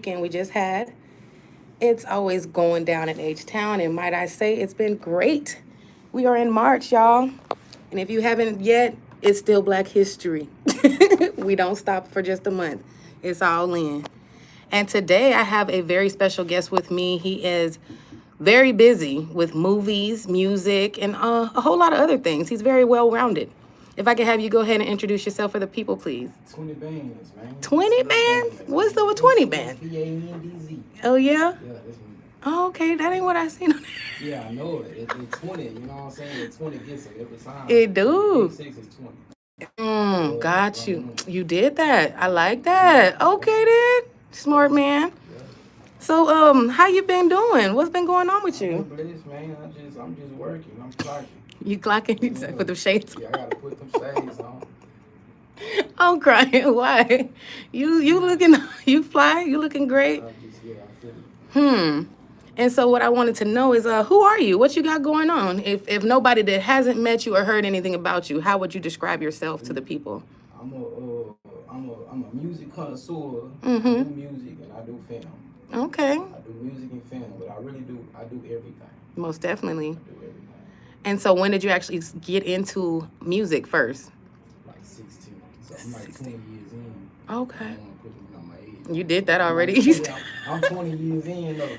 weekend we just had. It's always going down in H-Town, and might I say, it's been great. We are in March, y'all. And if you haven't yet, it's still Black History. We don't stop for just a month. It's all in. And today I have a very special guest with me. He is very busy with movies, music, and a whole lot of other things. He's very well rounded. If I could have you go ahead and introduce yourself for the people, please. 20 bands, man. 20 bands? What's up with 20 bands? P-A-N-D-Z. Oh, yeah? Yeah, that's me. Oh, okay. That ain't what I seen on there. Yeah, I know it. It's 20, you know what I'm saying? The 20 gets it every time. It do. 6 is 20. Got you. You did that. I like that. Okay, then. Smart man. Yeah. So, how you been doing? What's been going on with I'm you? blessed, man. I'm just working. I'm clocking. You clocking? You said put them shades on. Yeah, I gotta put them shades on. I'm crying. Why? You looking, you fly? You looking great? I feel it. And so what I wanted to know is, who are you? What you got going on? If nobody that hasn't met you or heard anything about you, how would you describe yourself to the people? I'm a music connoisseur. I do music and I do film. Okay. I do music and film, but I do everything. Most definitely. I do everything. And so when did you actually get into music first? Like 16. So I'm like 20 years in. Okay. I don't want to put it on my age. You did that already. I'm 20 years in though.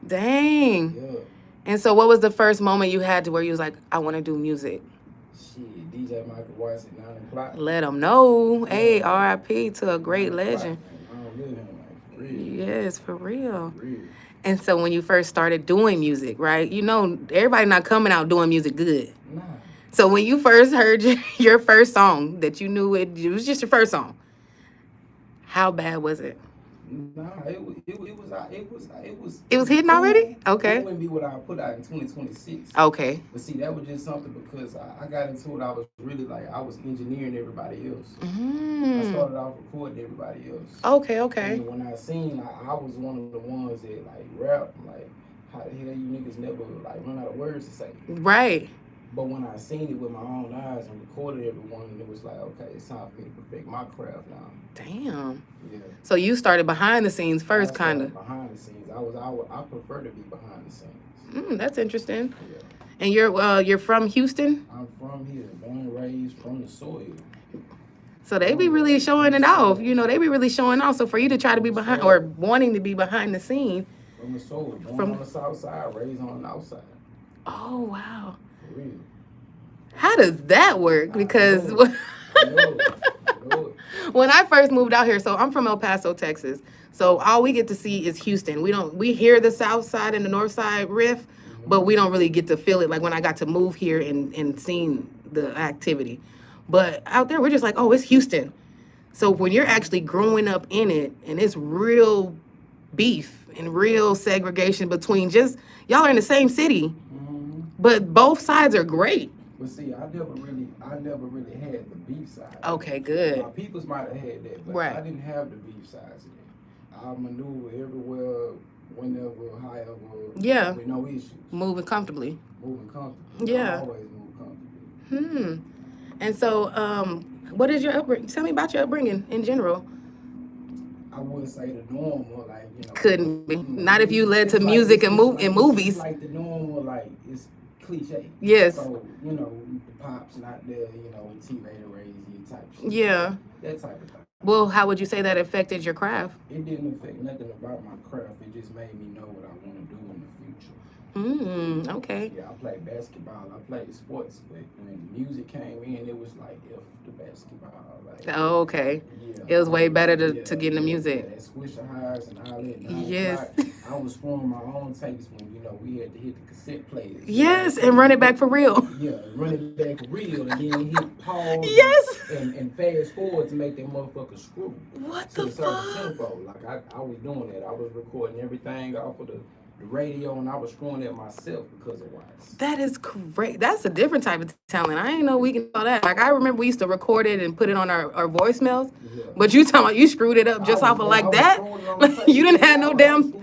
Dang. Yeah. And so what was the first moment you had to where you was like, I want to do music? Shit, DJ Michael Weiss at 9 o'clock. Let them know. Hey, R.I.P. to a great legend. I don't live him like for real. Yes, for real. For real. And so when you first started doing music, right? You know, everybody not coming out doing music good. Nah. So when you first heard your first song that you knew it was just your first song, how bad was it? Nah, it was. It was hitting already? Okay. It wouldn't be what I put out in 2026. Okay. But see, that was just something because I got into it. I was really like I was engineering everybody else. I started off recording everybody else. Okay. And when I seen, I was one of the ones that like rap, like how the hell you niggas never like run out of words to say. Right. But when I seen it with my own eyes and recorded everyone, it was like, okay, it's time for me to perfect my craft now. Damn. Yeah. So you started behind the scenes first, kind of. Behind the scenes, I prefer to be behind the scenes. That's interesting. Yeah. And you're from Houston? I'm from here, born and raised from the soil. So they be really showing it off. You know, they be really showing off. So for you to try to be behind or wanting to be behind the scene. From the soil, born on the south side, raised on the outside. Oh, wow. For real. How does that work? Because I know it. when I first moved out here, so I'm from El Paso, Texas. So all we get to see is Houston. We hear the south side and the north side riff, but we don't really get to feel it like when I got to move here and seen the activity. But out there, we're just like, oh, it's Houston. So when you're actually growing up in it and it's real beef and real segregation between just, y'all are in the same city, but both sides are great. But see, I never really had the beef side. Okay, good. My peoples might have had that, but Right. I didn't have the beef sides of it. I maneuver everywhere, whenever, however, Yeah. with no issues. Moving comfortably. Moving comfortably. Yeah. I always move comfortably. And so, what is your upbringing? Tell me about your upbringing in general. I wouldn't say the normal, like, you know. Couldn't be. Not if you led to music and movies. It's like the normal, like, it's cliche. Yes. So, you know, the pop's not there, you know, T-rated raise you type shit. Yeah. That type of thing. Well, how would you say that affected your craft? It didn't affect nothing about my craft. It just made me know what I want to do in the future. Okay. Yeah, I played basketball. I played sports, but when music came in, it was like F the basketball. Like, Oh, okay. yeah, It was way better to get in the music. Yeah, that Swisher highs and all that. Yes. I was forming my own tapes when, you know, we had to hit the cassette players. Yes, and run it back for real. Yeah, run it back real and then hit pause. Yes. And fast forward to make that motherfucker screw. What To the a certain fuck? tempo. Like I was doing that. I was recording everything off of the radio and I was screwing it myself because of Wise. That is great. That's a different type of talent. I didn't know we can do that. Like, I remember we used to record it and put it on our voicemails. Yeah. But you talking about you screwed it up just off of like that? You didn't have no damn.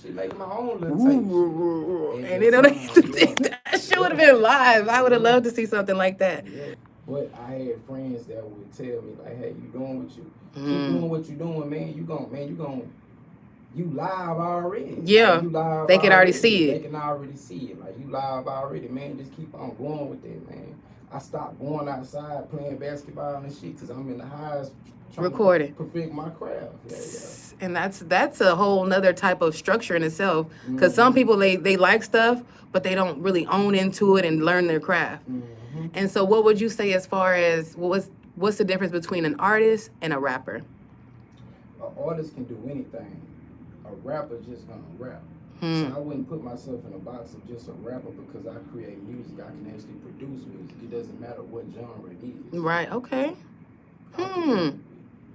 Making my own little And it don't. That shit would have been live. I would have loved to see something like that. Yeah. But I had friends that would tell me like, "Hey, you doing what you keep doing what you doing, man. You live already. Yeah, like, you live they can already see it. They can already see it. Like you live already, man. Just keep on going with it, man. I stopped going outside playing basketball and shit because I'm in the highs recording, perfect my craft. Yeah. And that's a whole nother type of structure in itself. Because some people they like stuff, but they don't really own into it and learn their craft. And so, what would you say as far as what's the difference between an artist and a rapper? An artist can do anything. A rapper just gonna rap. So I wouldn't put myself in a box of just a rapper because I create music. I can actually produce music. It doesn't matter what genre it is. Right. Okay.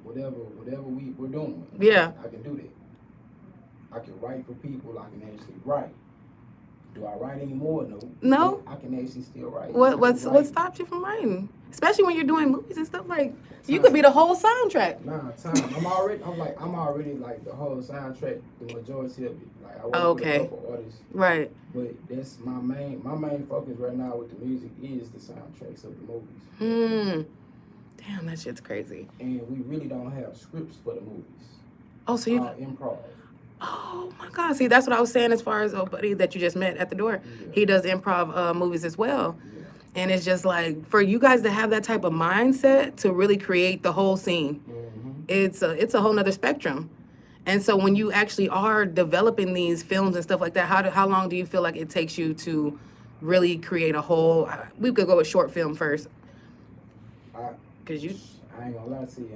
Whatever we're doing. Yeah. I can do that. I can write for people. I can actually write. Do I write anymore? No. I can actually still write. What stops you from writing? Especially when you're doing movies and stuff like you could be the whole soundtrack. Nah, time. I'm already like the whole soundtrack, the majority of it. Like I work with a couple artists. Right. But that's my main focus right now with the music is the soundtracks of the movies. Damn, that shit's crazy. And we really don't have scripts for the movies. Oh, so you improv. Oh my God! See, that's what I was saying as far as buddy that you just met at the door. Yeah. He does improv movies as well. Yeah. And it's just like for you guys to have that type of mindset to really create the whole scene, it's a whole nother spectrum. And so when you actually are developing these films and stuff like that, how long do you feel like it takes you to really create a whole? We could go with short film first. Cause I ain't gonna lie to you,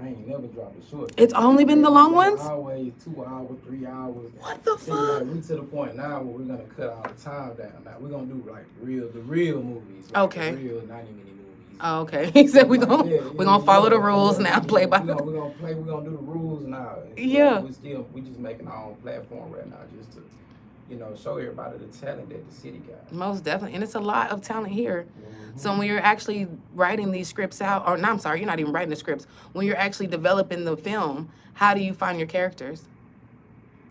I ain't never dropped a short. It's only been the long ones? Always 2 hours, 3 hours. What the fuck? Like, we to the point now where we're gonna cut all the time down. Now we're gonna do like the real movies. Like okay. The real 90-minute movies. Oh, okay. He said we're gonna follow the rules now, play by the. We're gonna do the rules now. Yeah. We just making our own platform right now just to, show everybody the talent that the city got. Most definitely. And it's a lot of talent here. So when you're actually writing these scripts out, or no, I'm sorry, you're not even writing the scripts. When you're actually developing the film, how do you find your characters?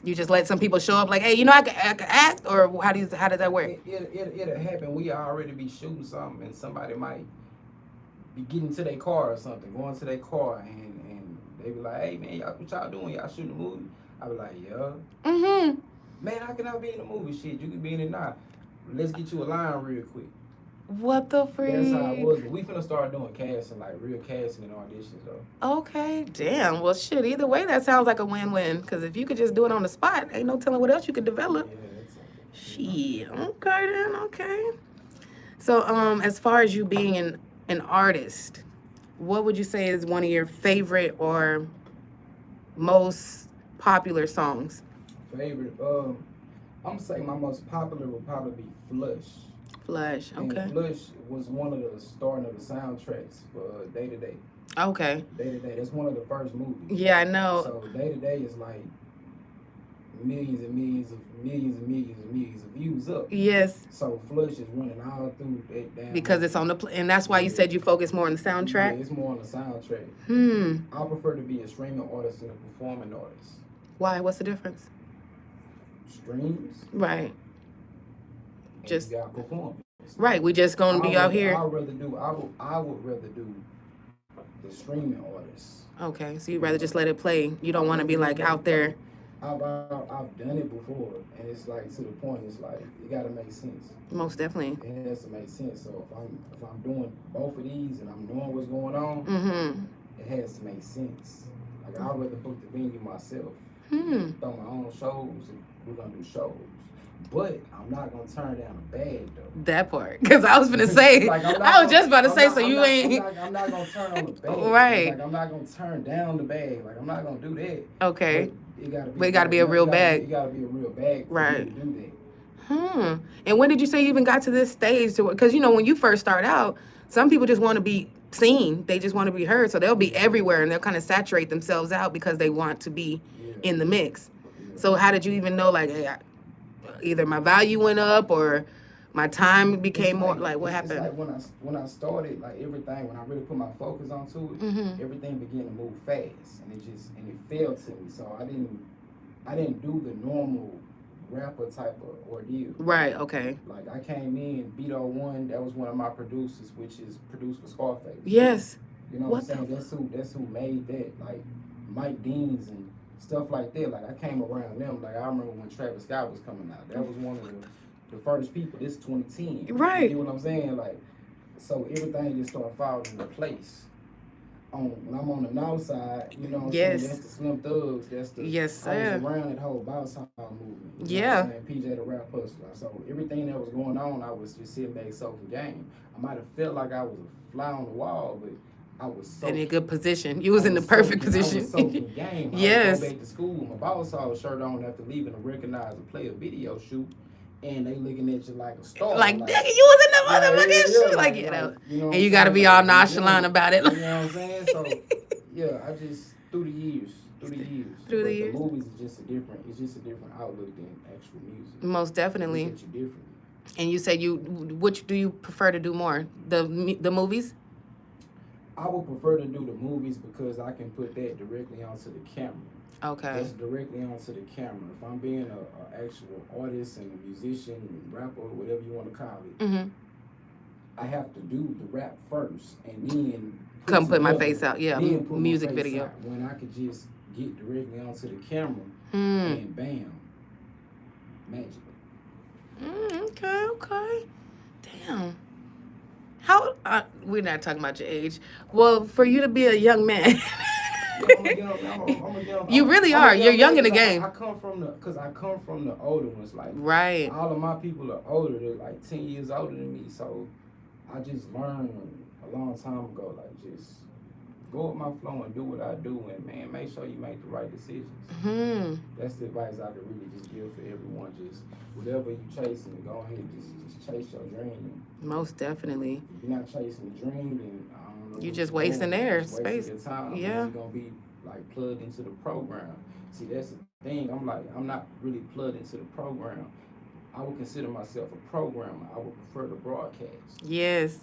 You just let some people show up like, hey, I can act, or how does that work? It'll happen. We already be shooting something, and somebody might be getting to their car or something, going to their car, and they be like, hey, man, what y'all doing? Y'all shooting a movie? I be like, yeah. Man, how can I be in a movie? Shit, you can be in it now. Let's get you a line real quick. What the freak? That's how it was. We finna start doing casting, like real casting and auditions, though. Okay, damn. Well, shit, either way, that sounds like a win-win. Because if you could just do it on the spot, ain't no telling what else you could develop. Yeah, that's shit. Okay, then. Okay. So, as far as you being an artist, what would you say is one of your favorite or most popular songs? Favorite? I'm gonna say my most popular would probably be Flush. Flush, okay. And Flush was one of the starting of the soundtracks for Day to Day. Okay. Day to Day, that's one of the first movies. Yeah, I know. So Day to Day is like millions of views up. Yes. So Flush is running all through that damn. Because it's on and that's why you said you focus more on the soundtrack? Yeah, it's more on the soundtrack. I prefer to be a streaming artist than a performing artist. Why? What's the difference? Streams. Right. Just got performance. Right, we just gonna be out here. I would rather do the streaming artists. Okay, so you'd rather just let it play. You don't want to be like out there. I've done it before, and it's like to the point. It's like it gotta make sense. Most definitely. It has to make sense. So if I'm doing both of these and I'm knowing what's going on, it has to make sense. Like I'd rather book the venue myself, throw my own shows, and we're gonna do shows. But I'm not gonna turn down a bag though. That part, because I was gonna say, I was just about to say, so you ain't. I'm not gonna turn on the bag. Right. Like I'm not gonna turn down the bag. Like I'm not gonna do that. Okay. But it gotta be a real bag. It gotta be a real bag. Right. To do that. And when did you say you even got to this stage? Because when you first start out, some people just want to be seen. They just want to be heard, so they'll be everywhere and they'll kind of saturate themselves out because they want to be in the mix. Yeah. So how did you even know, like, hey, either my value went up or my time became more, like what happened? It's like when I started, like everything, when I really put my focus onto it, everything began to move fast, and it fell to me. So I didn't do the normal rapper type of ordeal. Right. Okay. Like I came in, Beto One, that was one of my producers, which is produced for Scarface. Yes. You know what I'm saying? That's who made that. Like Mike Deans and stuff like that. Like I came around them. Like I remember when Travis Scott was coming out. That was one of the first people. This 2010. Right. You get what I'm saying? Like, so everything just started falling into place. When I'm on the north side, you know what I'm saying? That's the Slim Thugs. That's the I was around that whole bounce house movement. You know what I'm saying? PJ the Rap Hustler. So everything that was going on, I was just sitting back soaking game. I might have felt like I was a fly on the wall, but I was soaking. In a good position. You was in the perfect position. I was soaking game. Yes. I would go back to school with my boss saw shirt on after leaving to recognize and play a video shoot. And they looking at you like a star. Like, nigga, you was in the motherfucking shit. Like, you know. And you got to be all nonchalant about it. You know what I'm saying? So, yeah, I just, through the years. The movies is just a different outlook than actual music. Most definitely. It hits you differently. And you said which do you prefer to do more? The movies? I would prefer to do the movies because I can put that directly onto the camera. Okay. That's directly onto the camera. If I'm being a actual artist and a musician, rapper, whatever you want to call it, I have to do the rap first and then come put my face out. Yeah, then put music my face video. Out. When I could just get directly onto the camera and bam, magic. Okay. Damn. How we're not talking about your age. Well, for you to be a young man. You really are. You're young in the game. I come from the older ones. Like right. All of my people are older. They're like 10 years older than me. So I just learned a long time ago. Like just go with my flow and do what I do, and man, make sure you make the right decisions. That's the advice I could really just give for everyone. Just whatever you chasing, go ahead, just chase your dream. Most definitely. If you're not chasing the dream, then I don't know. You just wasting air space. Your time. Yeah. You're gonna be like plugged into the program. See, that's the thing. I'm not really plugged into the program. I would consider myself a programmer. I would prefer to broadcast. Yes.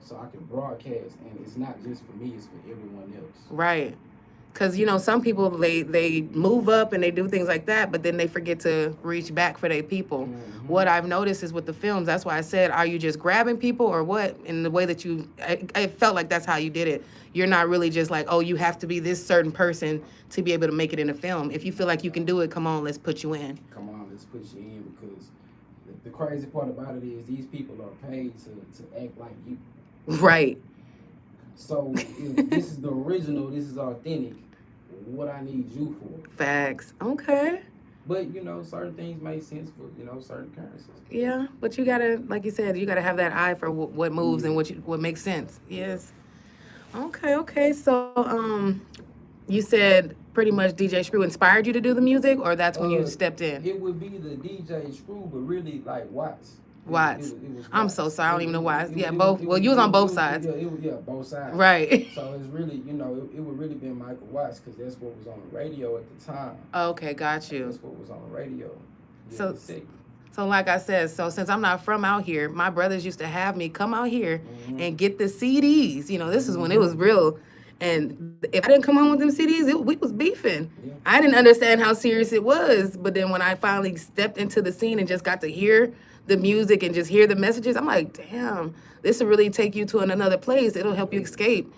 So I can broadcast, and it's not just for me; it's for everyone else. Right. Because, you know, some people, they move up and they do things like that, but then they forget to reach back for their people. What I've noticed is with the films, that's why I said, are you just grabbing people or what? In the way that I felt like that's how you did it. You're not really just like, oh, you have to be this certain person to be able to make it in a film. If you feel like you can do it, come on, let's put you in. Come on, let's put you in, because the crazy part about it is these people are paid to act like you. Right. So if this is the original, this is authentic, what I need you for. Facts. Okay. But, you know, certain things make sense for, you know, certain currencies. Yeah, but you gotta, like you said, you gotta have that eye for what moves and what makes sense. Yes. Okay. So, you said pretty much DJ Screw inspired you to do the music, or that's when you stepped in? It would be the DJ Screw, but really like Watts. Watts. I'm so sorry. I don't even know why. Both. Well, you was on both sides. Yeah, both sides. Right. So it's really, you know, it would really be Michael Watts, because that's what was on the radio at the time. Okay, got you. That's what was on the radio. So like I said, so since I'm not from out here, my brothers used to have me come out here and get the CDs. You know, this is when it was real. And if I didn't come home with them CDs, we was beefing. Yeah. I didn't understand how serious it was. But then when I finally stepped into the scene and just got to hear the music and just hear the messages, I'm like, damn, this will really take you to another place. It'll help you escape.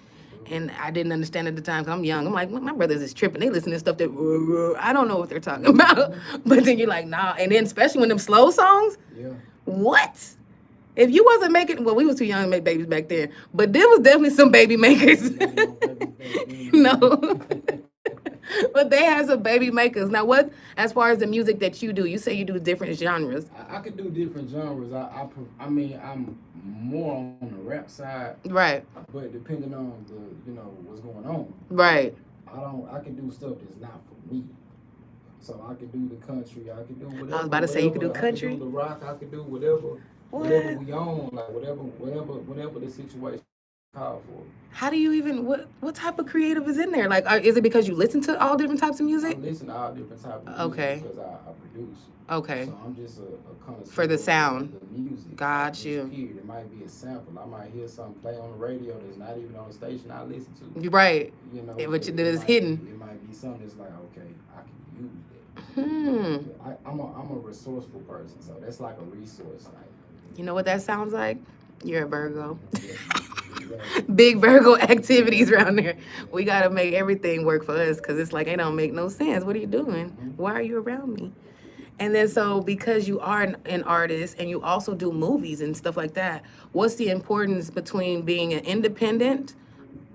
And I didn't understand at the time, because I'm young. I'm like, my brothers is tripping. They listen to stuff that, I don't know what they're talking about. But then you're like, nah. And then especially when them slow songs, what? If you wasn't making, well, we was too young to make babies back then. But there was definitely some baby makers. No. But they had some baby makers. Now, what, as far as the music that you do, you say you do different genres. I could do different genres. I mean, I'm more on the rap side. Right. But depending on the, you know, what's going on. Right. I can do stuff that's not for me. So I could do the country. I could do whatever. I was about to say you could do country. I could do the rock. I could do whatever. Whatever we own, like whatever the situation called for. How do you even, what type of creative is in there? Like, is it because you listen to all different types of music? I listen to all different types of music because I produce. Okay. So I'm just a connoisseur for the sound. The music. Got you. Period. It might be a sample. I might hear something play on the radio that's not even on the station I listen to. Right. You know, which is hidden. It might be something that's like, okay, I can use I'm a resourceful person, so that's like a resource. Like, You know what that sounds like? You're a Virgo. yeah, exactly. Big Virgo activities around there. We Yeah. got to make everything work for us because it's like, it don't make no sense. What are you doing? Mhm. Why are you around me? And then, so because you are an artist and you also do movies and stuff like that, what's the importance between being an independent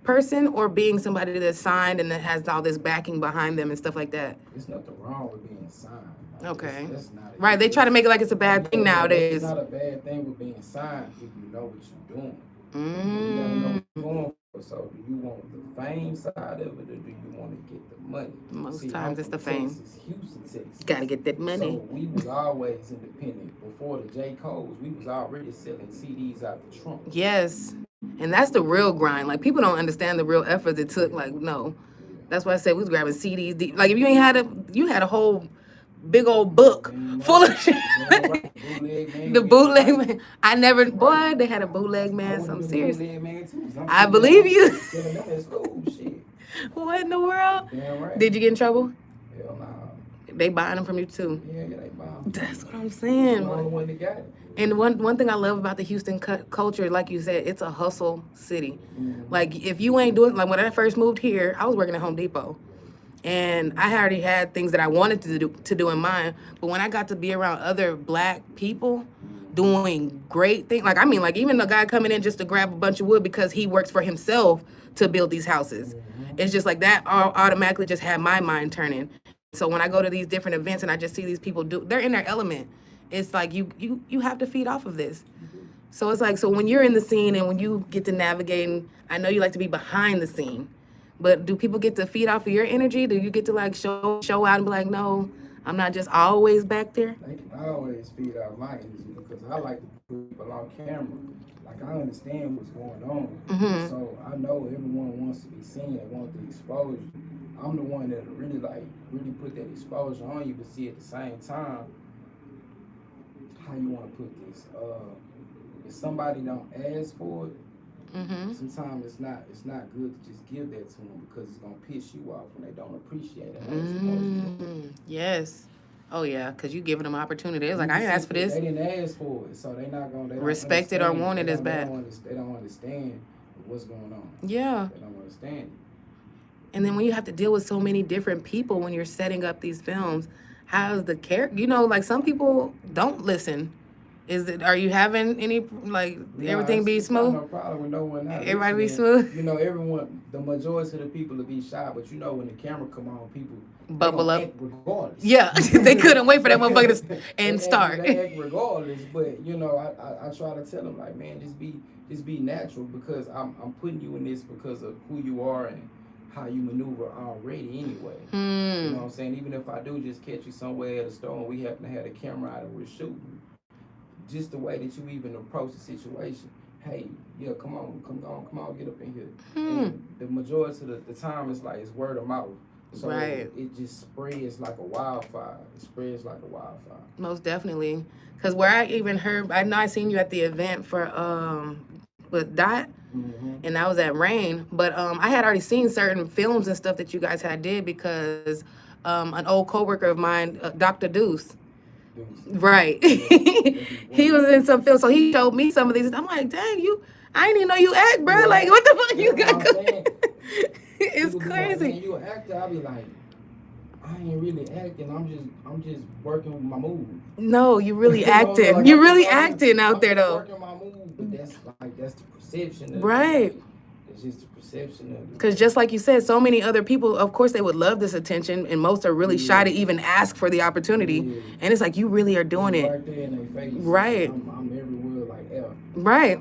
person or being somebody that's signed and that has all this backing behind them and stuff like that? There's nothing wrong with being signed. Like, Okay. that's not a, Right. They try to make it like it's a bad thing it's nowadays. not a bad thing with being signed if you know what you're doing. You gotta know Mm, what you're going for. So, do you want the fame side of it, or do you want to get the money? most See, I'm times it's from the fame. Texas, Houston, Texas. Got to get that So money. we was always independent. Before the J. Cole's, we was already selling CDs out the trunk. Yes. And that's the real grind. Like, people don't understand the real effort it took. Like, no. That's why I said we was grabbing CDs. Like, if you ain't had you had a whole big old book Damn full right. of shit. Damn right. Bootleg man, The get the bootleg right. man. I never, Right. boy, they had a bootleg I man. would So have I'm been a serious. bootleg man too. So I'm I sitting believe there, you. selling them at school. Shit. What in the world? Damn right. Did you get in trouble? Hell nah. They buying them from you too. Yeah, they bomb. That's what I'm I'm saying. the only one that got it. And one thing I love about the Houston culture, like you said, it's a hustle city. Mhm. Like, if you ain't doing, like when I first moved here, I was working at Home Depot. And I already had things that I wanted to do in mind. But when I got to be around other black people doing great things, like, I mean, like, even the guy coming in just to grab a bunch of wood because he works for himself to build these houses. It's just like that automatically just had my mind turning. So when I go to these different events and I just see these people they're in their element. It's like you have to feed off of this. So it's like, so when you're in the scene and when you get to navigate, and I know you like to be behind the scene, but do people get to feed off of your energy? Do you get to like show out and be like, no, I'm not just always back there? They can always feed off my energy because I like to put people on camera. Like, I understand what's going on. Mm-hmm. So I know everyone wants to be seen. They want the exposure. I'm the one that really put that exposure on you, but see at the same time, how you want to put this? If somebody don't ask for it, Mm-hmm. sometimes it's not good to just give that to them because it's gonna piss you off when they don't appreciate it. How it's supposed to. Yes. Oh yeah, because you giving them opportunity. It's like, You I didn't see, ask for this. They didn't ask for it, so they not gonna. They don't Respect it or understand. want it is They bad. don't understand what's going on. Yeah. They don't understand it. And then when you have to deal with so many different people when you're setting up these films, how's the character? Like, some people don't listen. Are you having any, like, Nah, everything be it's not smooth? no problem with no one not Everybody be listening. smooth? You know, everyone, the majority of the people will be shy, but you know when the camera come on, people Bubble they up. gonna act regardless. Yeah, they couldn't wait for that motherfucker to and start. They act regardless, but you know, I try to tell them like, man, just be natural because I'm putting you in this because of who you are and how you maneuver already anyway. You know what I'm saying? Even if I do just catch you somewhere at a store and we happen to have the camera out and we're shooting, just the way that you even approach the situation. Hey, yeah, come on, get up in here. And the majority of the time it's word of mouth. So Right. it just spreads like a wildfire. It spreads like a wildfire. Most definitely. Because where I even heard, I know I seen you at the event for with Dot, Mm-hmm. and that was at Rain. But I had already seen certain films and stuff that you guys had did because an old coworker of mine, Dr. Deuce, right? He was in some film, so he showed me some of these. I'm like, dang, I didn't even know you act, bro. Like, what the fuck you got going? It's People be like, man, crazy. you an actor? I be like, I ain't really acting. I'm just working with my move. No, you really You know, acting. like, You really I'm acting out there just though. working my move, but that's the perception of Right. it. It's just the perception of it. Because just like you said, so many other people, of course, they would love this attention, and most are really shy to even ask for the opportunity. Yeah. And it's like, you really are doing it. Right there in their face. Right. I'm everywhere like F. Right.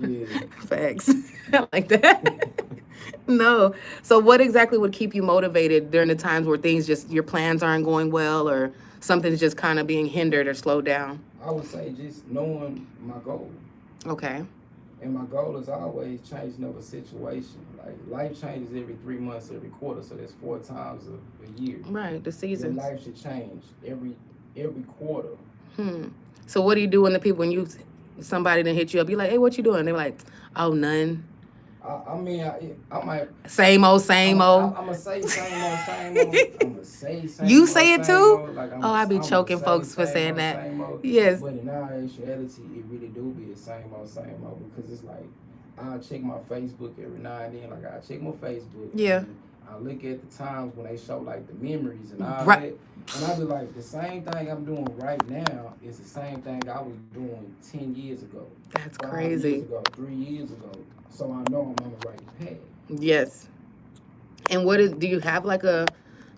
Yeah. Facts. I like that. No. So what exactly would keep you motivated during the times where your plans aren't going well or something's just kind of being hindered or slowed down? I would say just knowing my goal. Okay. And my goal is always changing of a situation. Like, life changes every 3 months, every quarter, so that's 4 times a year. Right. The Your seasons. life should change every quarter. So what do you do when somebody then hit you up? You're like, hey, what you doing? They're like, oh, none. I mean, I might. Same old, same old. I'm gonna say same old, same old. I'm gonna say You same old, say it same too? old. Like Oh, I be I'm gonna choking say folks for same saying old, that. same old. Yes. But in our actuality, it really do be the same old because it's like I'll check my Facebook every now and then. Like I check my Facebook Yeah. and I look at the times when they show like the memories and all Right. that, and I be like, the same thing I'm doing right now is the same thing I was doing 10 years ago, That's 5 years crazy. ago, 3 years ago. So I know I'm on the right path. Yes. And do you have like a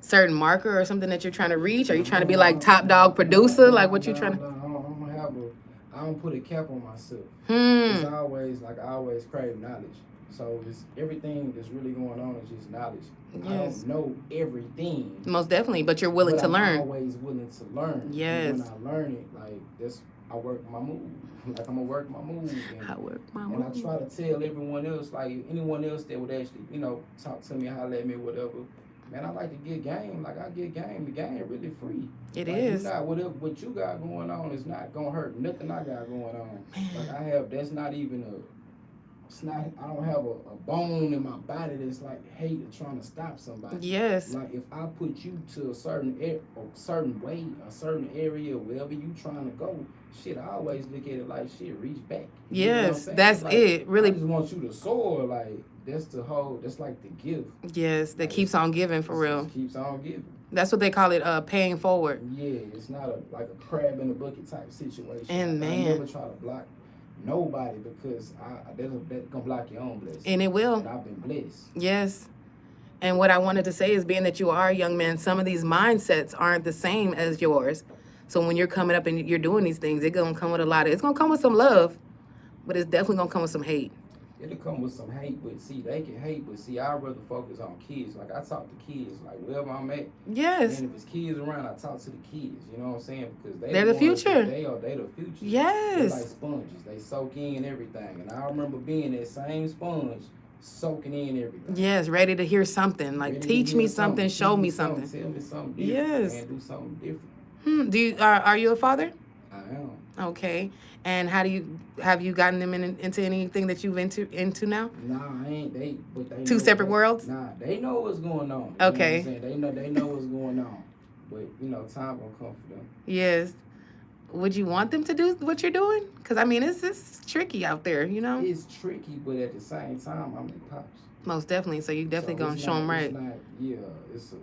certain marker or something that you're trying to reach? Are you trying to be like top dog producer? Like what you trying to? I'm gonna have a. I don't put a cap on myself. It's Hmm. always like I always crave knowledge. So it's everything that's really going on is just knowledge. I Yes. don't know everything, Most definitely, but you're willing but to I'm learn. always willing to learn. And Yes. when I learn it, like that's I work my move. Like I'm gonna work my move. I work my And I move. try to tell everyone else, like anyone else that would actually, talk to me, holler at me, whatever. Man, I like to get game. Like I get game. The game really free. It Like is. you not what you got going on is not gonna hurt nothing I got going on. Like Man. I have that's not even a it's not I don't have a bone in my body that's like hate or trying to stop somebody. Yes. Like if I put you to a certain way, a certain area, wherever you trying to go, shit, I always look at it like shit, reach back. You know what I'm Yes. saying? That's Like, it. I Really. just want you to soar. Like that's like the gift. Yes. That Like keeps on giving for real. It keeps on giving. That's what they call it. Paying forward. Yeah, it's not like a crab in a bucket type situation. And like, man. I never try to block nobody because that's gonna block your own blessing. And it will. And I've been blessed. Yes. And what I wanted to say is, being that you are a young man, some of these mindsets aren't the same as yours. So when you're coming up and you're doing these things, it's gonna come with it's gonna come with some love, but it's definitely gonna come with some hate. It'll come with some hate, but see, they can hate, but see, I'd rather focus on kids. Like, I talk to kids, like, wherever I'm at. Yes. And if it's kids around, I talk to the kids, you know what I'm saying? Because they're the future. They the future. Yes. They're like sponges. They soak in everything. And I remember being that same sponge, soaking in everything. Yes, ready to hear something. Like, Ready teach me something, show me something. Tell me something different. Yes. And do something different. Are you a father? I am. Okay. And have you gotten them into anything that you've into now? Nah, I ain't. But they Two separate worlds? Nah, they know what's going on. Okay. You know what I'm saying? They know what's going on. But time gonna come for them. Yes. Would you want them to do what you're doing? Because I mean, it's tricky out there, you know. It's tricky, but at the same time, I'm their pops. Most definitely. So you definitely gonna show them right. It's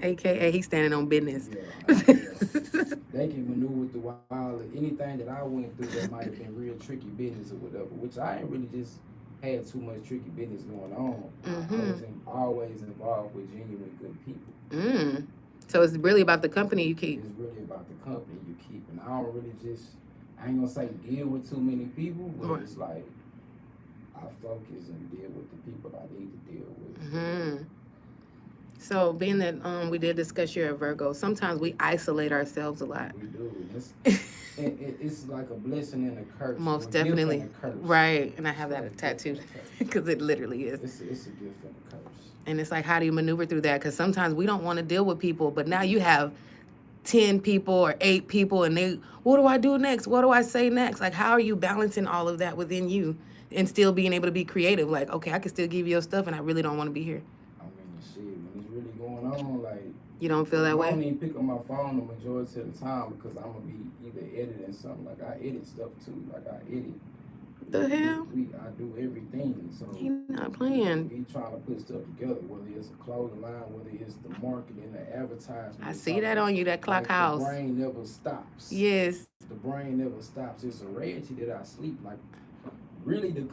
AKA, he's standing on business. They can maneuver through anything that I went through that might have been real tricky business or whatever, which I ain't really just had too much tricky business going on. Mm-hmm. I was always involved with genuine good people. So it's really about the company you keep. It's really about the company you keep. And I don't really I ain't gonna say deal with too many people, but It's like I focus and deal with the people I need to deal with. Mm-hmm. So being that we did discuss you're a Virgo, sometimes we isolate ourselves a lot. We do. It's like a blessing and a curse. Most definitely. Right. And I have that tattooed because it literally is. It's a gift and a curse. And it's like, how do you maneuver through that? Because sometimes we don't want to deal with people, but now you have 10 people or 8 people and what do I do next? What do I say next? Like, how are you balancing all of that within you and still being able to be creative? Like, okay, I can still give you your stuff and I really don't want to be here. I mean, shit, when it's really going on, like... You don't feel that way? I don't even pick up my phone the majority of the time because I'm going to be either editing something. Like, I edit stuff too. Like, I edit. The hell? I do everything. So He not playing. We trying to put stuff together, whether it's a clothing line, whether it's the marketing, the advertisement. I see that on you, that clock house. The brain never stops. Yes. The brain never stops. It's a rarity that I sleep. Like, really, the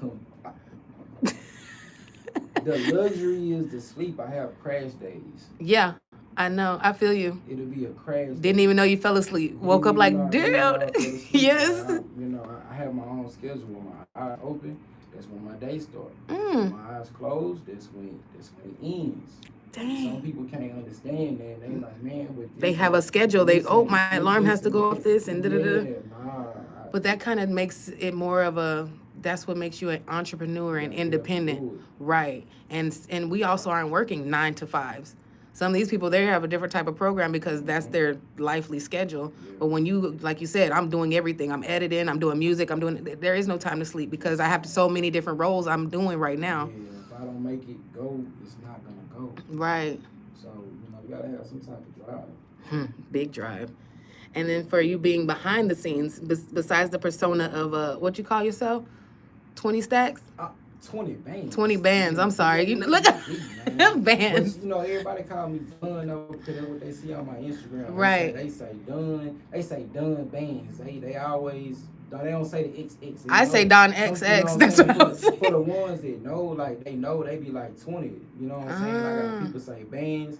luxury is the sleep. I have crash days. Yeah, I know. I feel you. It'll be a crash day. Didn't even know you fell asleep. Woke up like, damn. Yes. I have my own schedule. When my eyes open, that's when my day starts. My eyes closed, that's when it ends. Dang. Some people can't understand that. They like, man, with this, they have a schedule. My alarm has to go off this and da-da-da. But that kind of makes it more of that's what makes you an entrepreneur and independent. Right. And we also aren't working 9 to 5s. Some of these people, they have a different type of program because that's their lively schedule. But when you, like you said, I'm doing everything. I'm editing, I'm doing music, there is no time to sleep because I have so many different roles I'm doing right now. Yeah, if I don't make it go, it's not gonna go. Right. So, you gotta have some type of drive. Big drive. And then for you being behind the scenes, besides the persona of what you call yourself, 20 stacks, 20 bands. 20 bands. I'm sorry. Look at bands. But, everybody call me Dun though because that's what they see on my Instagram. Right. They say Dun. They say Dun bands. They always. They don't say the XX. I say Don XX. That's what I'm saying. For the ones that know, like they know, they be like 20. You know what I'm saying? I got people say bands.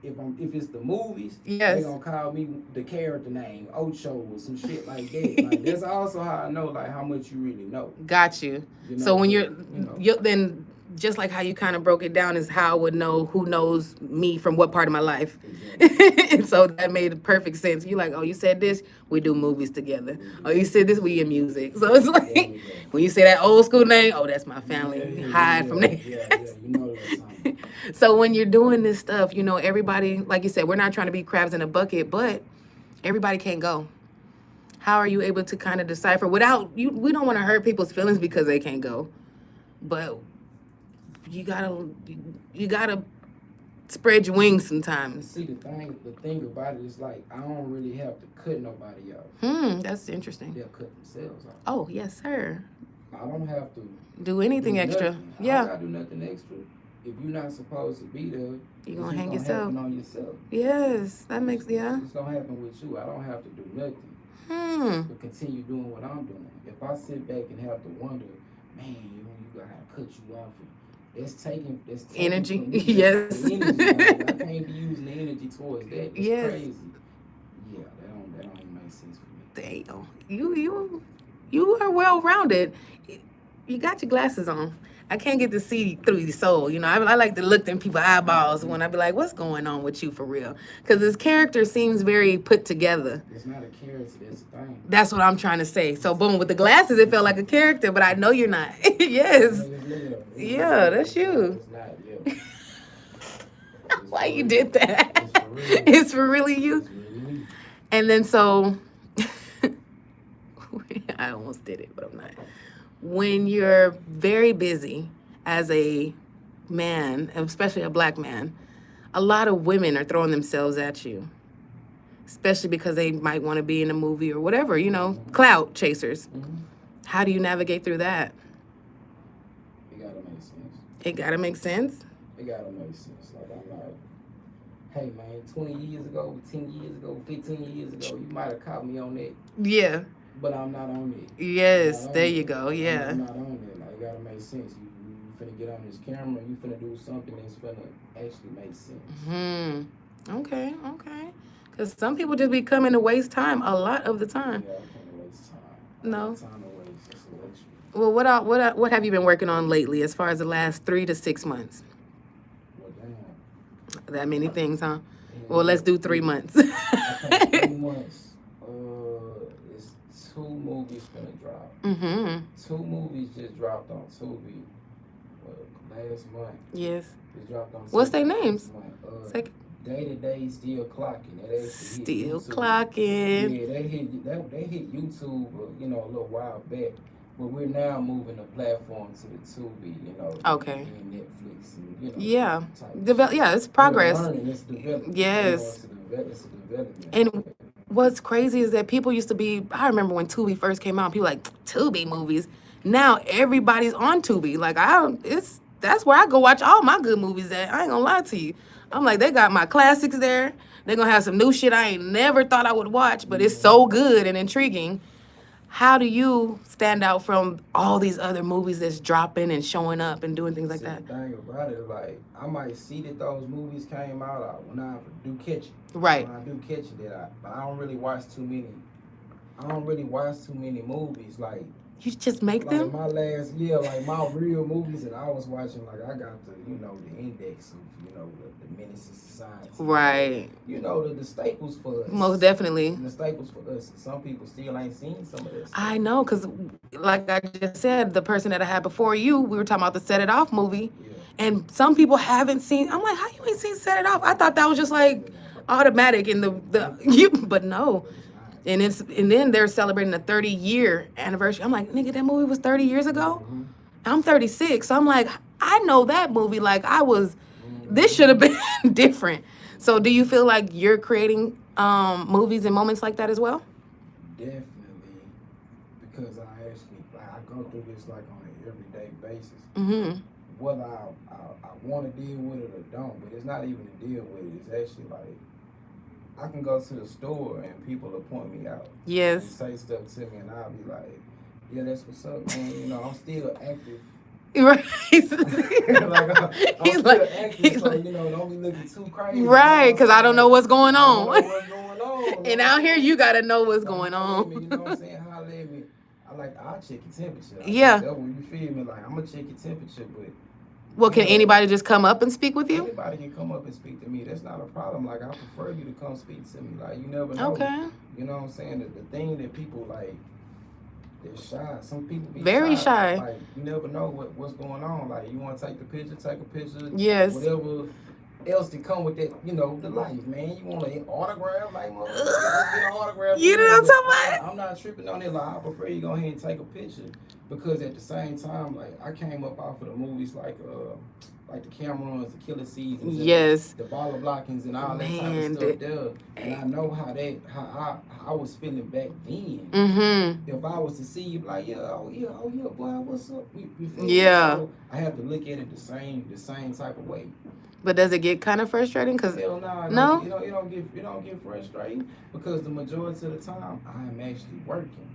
If it's the movies, yes, they gonna call me the character name, Ocho or some shit like that. Like that's also how I know like how much you really know. Got you. So when you're then just like how you kind of broke it down is how I would know who knows me from what part of my life. Exactly. And so that made perfect sense. You're like, oh, you said this, we do movies together. Oh, you said this, we in music. So it's like when you say that old school name, oh, that's my family. Hide from that. So when you're doing this stuff, everybody, like you said, we're not trying to be crabs in a bucket, but everybody can't go. How are you able to kind of decipher without you? We don't want to hurt people's feelings because they can't go, but you gotta spread your wings sometimes. See, the thing about it is like I don't really have to cut nobody off. That's interesting. They'll cut themselves off. Oh yes, sir. I don't have to do anything extra. Nothing. Yeah. I don't gotta do nothing extra. If you're not supposed to be there, you're gonna hang yourself. On yourself. Yes, that makes It's gonna happen with you. I don't have to do nothing. But continue doing what I'm doing. If I sit back and have to wonder, man, you gotta cut you off. That's taking energy. From me. Yes. The energy, I can't be using the energy towards that. It's yes. Crazy. Yeah, that don't even make sense for me. Damn. You are well rounded. You got your glasses on. I can't get to see through your soul. I like to look in people's eyeballs when I be like, what's going on with you for real? Because this character seems very put together. It's not a character, that's the thing. That's what I'm trying to say. So, boom, with the glasses, it felt like a character, but I know you're not. Yes. Yeah, that's you. It's not, why you did that? It's for really you? It's really. And then so, I almost did it, but I'm not. When you're very busy as a man, especially a black man, a lot of women are throwing themselves at you, especially because they might want to be in a movie or whatever, clout chasers. How do you navigate through that? It gotta make sense. It gotta make sense? It gotta make sense. Like, I'm like, hey man, 20 years ago, 10 years ago, 15 years ago, you might have caught me on that. Yeah. But I'm not on it. Yes, there you go. Yeah. I'm not on it. Like, it gotta make sense. You finna get on this camera, you finna do something that's finna actually make sense. Okay. Because some people just be coming to waste time a lot of the time. Yeah, I can't waste time. No. Time to waste. It's a luxury. Well, what have you been working on lately as far as the last 3 to 6 months? Well, damn. That many things, huh? Yeah. Well, let's do 3 months. Okay, 3 months. It's 2 movies finna drop. 2 movies just dropped on Tubi last month. Yes. Just dropped on What's their names? Day-to-Day Still Clocking. Still Clocking. Yeah, they hit YouTube, a little while back. But we're now moving the platform to the Tubi, Okay. And Netflix, and yeah, it's progress. It's development. Yes. It's a development. And what's crazy is that people used to be. I remember when Tubi first came out, people like Tubi movies. Now everybody's on Tubi. Like that's where I go watch all my good movies at. I ain't gonna lie to you. I'm like, they got my classics there. They're gonna have some new shit I ain't never thought I would watch, but it's so good and intriguing. How do you stand out from all these other movies that's dropping and showing up and doing things like that? The thing about it, like, I might see that those movies came out when I do catch it. Right. When I do catch it, but I don't really watch too many. I don't really watch too many movies. Like, you just make them? My last year, like my real movies that I was watching, like I got the index of, the Menace to Society. Right. The staples for us. Most definitely. The staples for us. Some people still ain't seen some of this. I know, because like I just said, the person that I had before you, we were talking about the Set It Off movie. Yeah. And some people haven't seen. I'm like, how you ain't seen Set It Off? I thought that was just like automatic in the you, but no. But it's not. And then they're celebrating a 30-year anniversary. I'm like, nigga, that movie was 30 years ago. Mm-hmm. I'm 36, so I'm like, I know that movie. Like I was, this Mm-hmm. should have been different. So do you feel like you're creating movies and moments like that as well? Definitely, because I actually I go through this like on an everyday basis. Mm-hmm. Whether I want to deal with it or don't, but it's not even to deal with it. It's actually like I can go to the store and people will point me out and Yes. say stuff to me, and I'll be like, "Yeah, that's what's up, man." You know, I'm still active. Right. Like I'm He's still like, active, he's so like, you know, don't be looking too crazy. right, because I don't know what's going I don't know on. what's going on. And out here, you gotta know what's So going holler at me, on. you know what I'm saying? Holler at me. I'll check your temperature. Yeah. That when you feel me, like I'm gonna check your temperature, but Well, can you know, anybody just come up and speak with you? anybody can come up and speak to me. That's not a problem. Like I prefer you to come speak to me. Like you never know. Okay. You know what I'm saying? The thing that people like, they're shy. Some people be Very shy. Like you never know what's going on. Like you want to take the picture, take a picture. Yes. Whatever else to come with that, you know, the life, man. You want an autograph, like, let's get an autograph. You know what I'm talking about? I'm not tripping on it. Like, I prefer you go ahead and take a picture because at the same time, like, I came up off of the movies like the Camerons, the Killer Seasons, Yes. the Baller Blockings, and all that type Man, of stuff there. And I know how I was feeling back then. Mm-hmm. If I was to see you, like, oh yeah, boy, what's up? You feel me? Yeah. So I have to look at it the same type of way. But does it get kind of frustrating? Cause Hell nah, no? You know, you don't get frustrated because the majority of the time I'm actually working.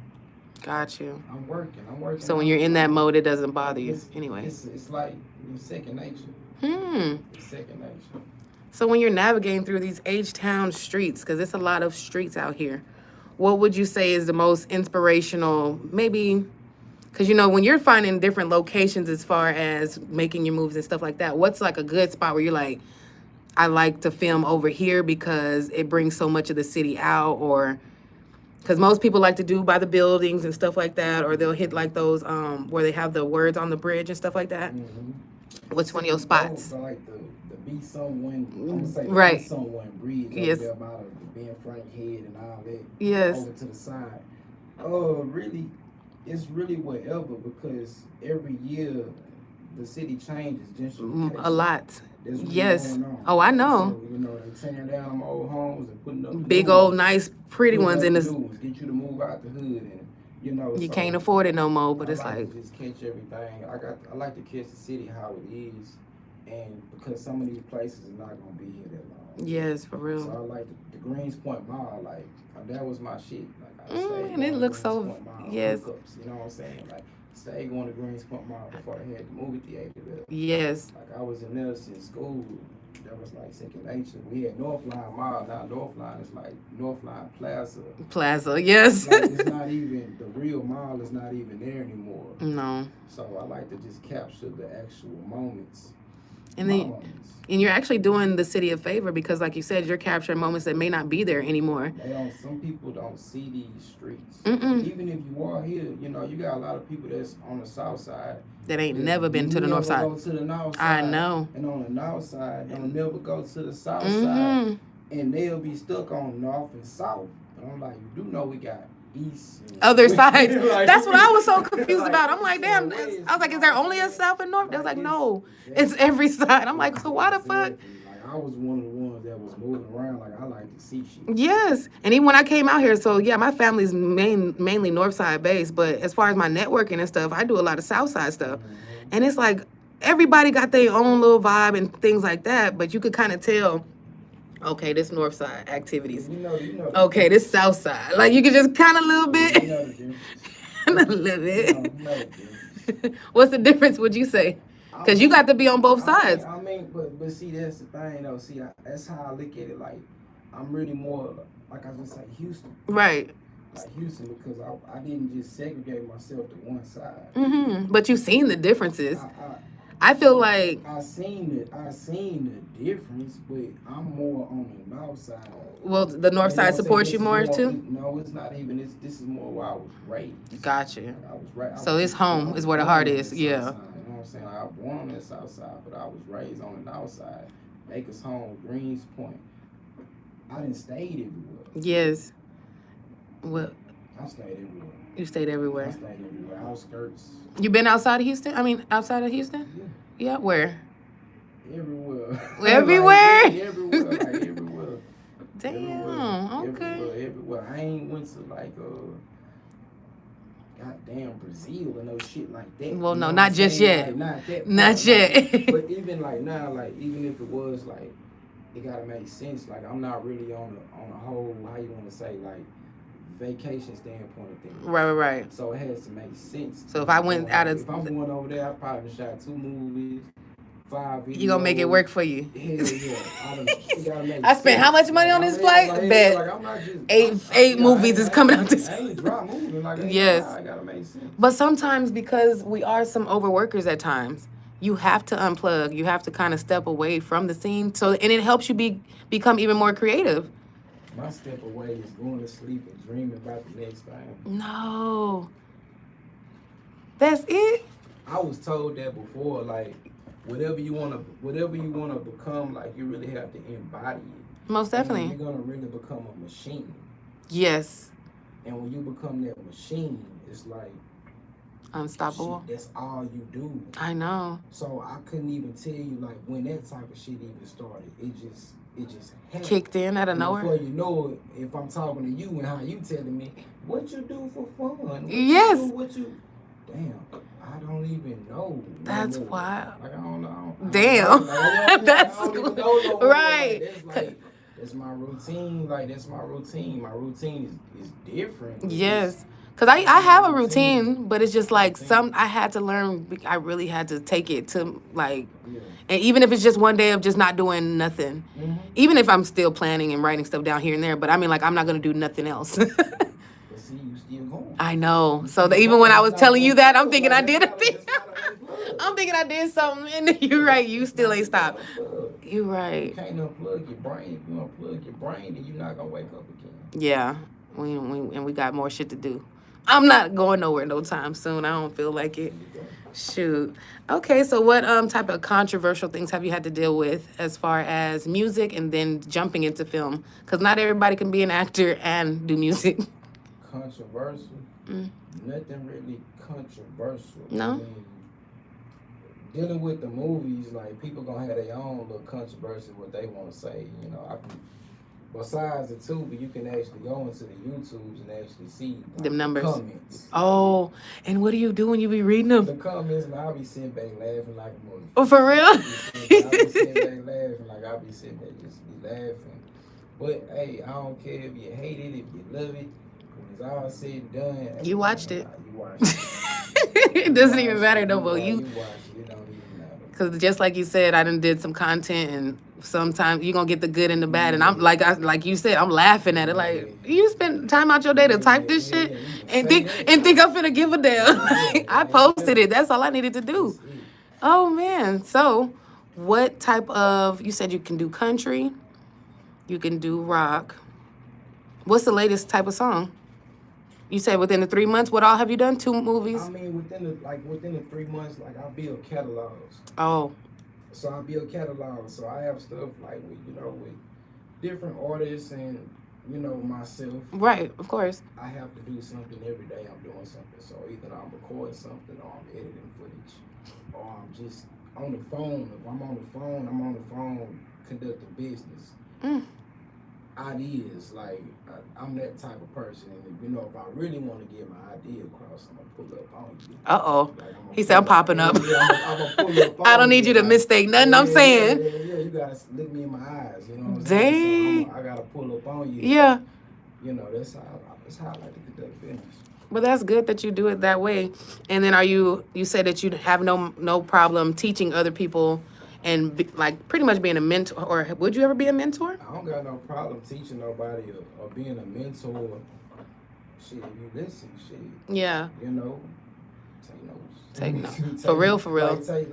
Got you. I'm working. So when you're in that mode, it doesn't bother you anyway. It's like second nature. It's second nature. So when you're navigating through these H-Town streets, because it's a lot of streets out here, what would you say is the most inspirational, maybe, because, you know, when you're finding different locations as far as making your moves and stuff like that, what's like a good spot where you're like, I like to film over here because it brings so much of the city out, or because most people like to do by the buildings and stuff like that, or they'll hit like those where they have the words on the bridge and stuff like that. Mm-hmm. What's one of your spots? Like the Be Someone, I'm gonna say the Right. Be Someone bridge. Yes. Over there about the Ben Frank head and all that. Yes. Over to the side. Really, it's really whatever because every year the city changes. A lot. That's what's Yes. going on. Oh, I know. So, you know, they tearing down them old homes and putting up the Big new old ones. nice pretty Putting ones up in the this. new ones, get you to move out the hood, and you know You so can't afford it no more, but I it's like, to just catch everything. I like to catch the city how it is, and because some of these places are not gonna be here that long. yes, for So real. I like the Greens Point Mall. Like that was my shit. Like I stayed And going it to looks Greens so, Point Mall, yes, hookups, you know what I'm saying? Like stayed going to Greens Point Mall before they had the movie theater there. yes. Like I was in there since school. That was like second nature. We had Northline Mall. Now Northline is like Northline Plaza, yes. Like it's not even the real mall is not even there anymore. No. So I like to just capture the actual moments. And then, and you're actually doing the city a favor because, like you said, you're capturing moments that may not be there anymore. Some people don't see these streets. Mm-mm. Even if you are here, you know, you got a lot of people that's on the south side That ain't never been to the north side. Go to the north side. I know. And on the north side, don't never go to the south side. Mm-hmm. And they'll be stuck on north and south. But I'm like, you do know we got east. And Other sides. Like, That's what I was so confused like, about. I'm like, damn. so I was like, is there only a south and north? They was like, no, it's exactly. every side. I'm like, so why the fuck? Exactly. Like I was one of the ones that was moving around. Like I like to see shit. Yes. And even when I came out here, so yeah, my family's mainly north side based, but as far as my networking and stuff, I do a lot of south side stuff. Mm-hmm. And it's like everybody got their own little vibe and things like that, but you could kind of tell, okay, this north side activities. You know. Okay, this south side. Like you could just kind of a little bit. You know the difference. A little bit. You know the difference. What's the difference, would you say? Because you got to be on both sides. I mean, but see, that's the thing, though. See, that's how I look at it. Like, I'm really more, like I just say, Houston. Right. Like Houston, because I didn't just segregate myself to one side. Mm-hmm. But you've seen the differences. I I feel like, I seen the difference, but I'm more on the north side. well, the north side supports you more too? No, it's not even. This is more where I was raised. Gotcha. Like, I was So it's home is where the heart is. Yeah. You know what I'm saying? I was born on that south side, but I was raised on the north side. Acres Home, Greens Point. I didn't stayed everywhere. Yes. Well, I stayed everywhere. you stayed I everywhere. stayed everywhere. Outskirts. You been outside of Houston? I mean, outside of Houston? Yeah. Yeah, where? Everywhere. Everywhere? Like, everywhere. Like everywhere. Damn. Okay. Everywhere. I ain't went to like goddamn Brazil or no shit like that. Well, you no, know not what just I'm saying? yet. Like, not that. Not part, yet. Like, but even like now, like even if it was like, it gotta make sense. Like I'm not really on a whole, how you want to say, like vacation standpoint of things. Right. So it has to make sense. So if I went out of, if I'm going over there, I probably shot 2 movies, 5 videos. You gonna make it work for you? Hell yeah. It gotta make I spent sense. how much money on this flight? Like, Bet. like, I'm not just, eight movies is coming out this. I ain't dry moving. Like, Yes. I gotta make sense. But sometimes, because we are some overworkers at times, you have to unplug. You have to kind of step away from the scene. So, and it helps you become even more creative. My step away is going to sleep and dreaming about the next thing. No. That's it? I was told that before, like, whatever you wanna become, like, you really have to embody it. Most definitely. And you're gonna really become a machine. Yes. And when you become that machine, it's like Unstoppable. shit, that's all you do. I know. So I couldn't even tell you like when that type of shit even started. It just happened. Kicked in out of nowhere. Before you know it, if I'm talking to you and how you telling me what you do for fun. Yes. Damn, I don't even know. That's no more. wild. Like I don't know. Damn. That's I don't even cool. know no more. Right. That's my routine. Like that's my routine. My routine is different. Yes. Because I have a routine, but it's just like I had to learn, I really had to take it to like, and even if it's just one day of just not doing nothing, even if I'm still planning and writing stuff down here and there, but I mean like I'm not going to do nothing else. But see, you still going. I know. So that even when I was telling you that, I'm thinking I did a thing. I'm thinking I did something, and you're right, you still ain't stopped. You're right. You can't unplug your brain. If you unplug your brain, then you're not going to wake up again. Yeah. We got more shit to do. I'm not going nowhere no time soon. I don't feel like it. Shoot. Okay, so what type of controversial things have you had to deal with as far as music and then jumping into film? Because not everybody can be an actor and do music. Controversial? Nothing really controversial. No? I mean, dealing with the movies, like people gonna have their own little controversy, what they want to say. You know, besides the tuber, you can actually go into the YouTubes and actually see like, them numbers. Comments. Oh, and what do you do when you be reading them? The comments, and I'll be sitting back laughing like a motherfucker. Oh, for real? I'll be sitting back laughing like I'll be sitting back just be laughing. But hey, I don't care if you hate it, if you love it. When it's all said and done, You watched it. You watched it. It doesn't even matter no more. You watched it. It don't even matter. Because just like you said, I done did some content, and sometimes you're going to get the good and the bad. And I'm like you said, I'm laughing at it. Like, you spend time out your day to type this shit and think I'm finna give a damn. I posted it. That's all I needed to do. Oh, man. So what type of, you said you can do country, you can do rock. What's the latest type of song? You said within the 3 months, what all have you done? 2 movies? I mean, within the 3 months, like I build catalogs. Oh. So I build catalogs. So I have stuff like with different artists and myself. Right, of course. I have to do something every day. I'm doing something. So either I'm recording something or I'm editing footage, or I'm just on the phone. If I'm on the phone conducting business. Ideas, like I'm that type of person, and if I really want to get my idea across, I'm gonna pull up on you. Like, he said I'm popping up. I'm gonna pull up on I don't need you to mistake nothing I'm saying. Yeah, you gotta look me in my eyes, you know what I'm Dang. saying? So I gotta pull up on you. Yeah. That's how I like to conduct business. But that's good that you do it that way. And then you said that you have no problem teaching other people and pretty much being a mentor, or would you ever be a mentor? I don't got no problem teaching nobody or being a mentor. Shit, if you listen, shit. Yeah. Take notes. Take notes. For real. Take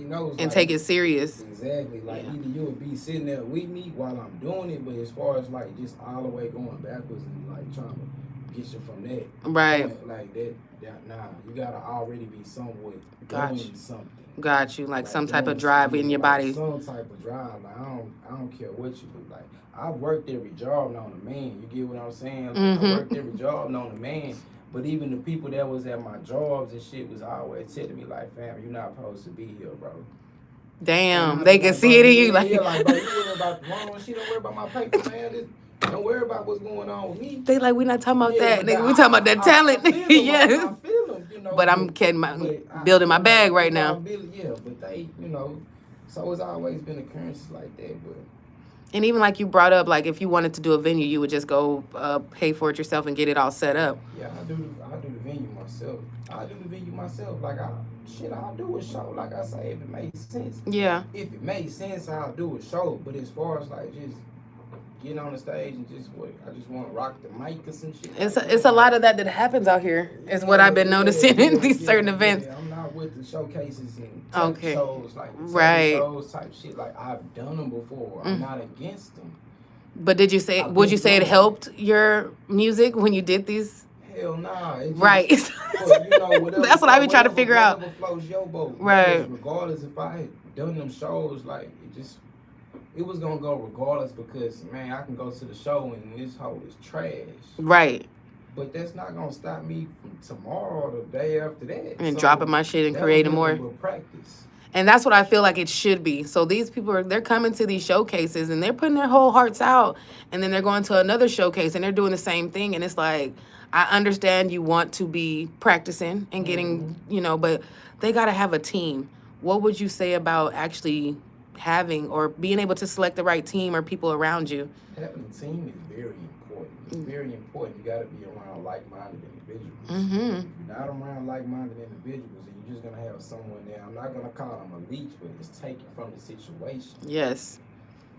notes. And take it serious. Exactly. Either you'll be sitting there with me while I'm doing it, but as far as just all the way going backwards and trying to gets you from that Right. point, like that. Nah, you gotta already be somewhat Got doing you. something. Got you. Like some type of Doing drive in your like body. some type of drive. Like I don't care what you do. Like I worked every job known to man. You get what I'm saying? Like, I worked every job known to man. But even the people that was at my jobs and shit was always telling me like, fam, you're not supposed to be here, bro. Damn, they can see it in you. Like, like, bro, you worry about the wrong shit. Don't worry about my paper, man. Don't worry about what's going on with me. They like, we not talking about that. But Nigga, we talking about that talent. I feel Yes. I feel them, you know. But I'm building my bag right now. But they, you know, so it's always been occurrences like that. But And even like you brought up, like if you wanted to do a venue, you would just go pay for it yourself and get it all set up. Yeah, I do the venue myself. Like I'll do a show. Like I say, if it makes sense. Yeah. If it makes sense, I'll do a show. But as far as like just getting on the stage and I just want to rock the mic or some shit. It's a lot of that happens out here. Is what I've been noticing in these certain events. I'm not with the showcases and shows like shows type shit. Like I've done them before. I'm not against them. But would you say it helped your music when you did these? Hell nah. Right. Whatever, that's what I've been trying to figure out. Floats your boat. Right. Regardless if I had done them shows, like it was gonna go regardless because man, I can go to the show and this hoe is trash. Right. But that's not gonna stop me from tomorrow or the day after that. And dropping my shit and creating more. Practice. And that's what I feel like it should be. So these people they're coming to these showcases and they're putting their whole hearts out, and then they're going to another showcase and they're doing the same thing. And it's like, I understand you want to be practicing and getting, but they got to have a team. What would you say about actually having or being able to select the right team or people around you? Having a team is very important. It's very important. You got to be around like-minded individuals. Mm-hmm. If you're not around like-minded individuals, then you're just going to have someone there. I'm not going to call them a leech, but it's taken from the situation. Yes.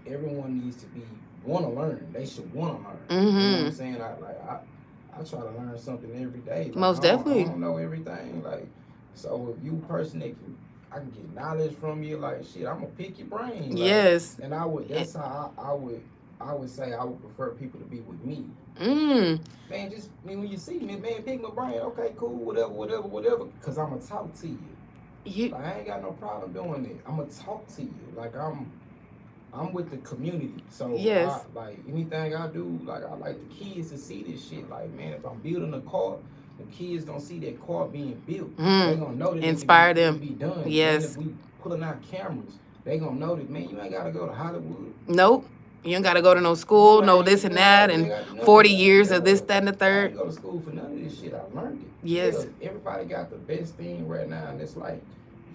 Everyone needs to want to learn. They should want to learn. Mm-hmm. You know what I'm saying? I try to learn something every day. Like, Most definitely. I don't know everything. Like, so if you a person that I can get knowledge from you, like shit, I'm gonna pick your brain. Like, yes. And that's how I would say I would prefer people to be with me. Man, When you see me, man, pick my brain. Okay, cool, whatever. Cause I'm gonna talk to you. Like, I ain't got no problem doing it. I'm gonna talk to you. Like I'm with the community. So yes. like anything I do, like I like the kids to see this shit. Like, man, if I'm building a car, the kids gonna see that car being built. They gonna know that inspire them. Be done. Yes. And if we pulling out cameras, they gonna know that, man, you ain't gotta go to Hollywood. Nope. You ain't gotta go to no school, no this and that, and 40 years of this, that, and the third. I didn't go to school for none of this shit. I learned it. Yes. Everybody got the best thing right now, and it's like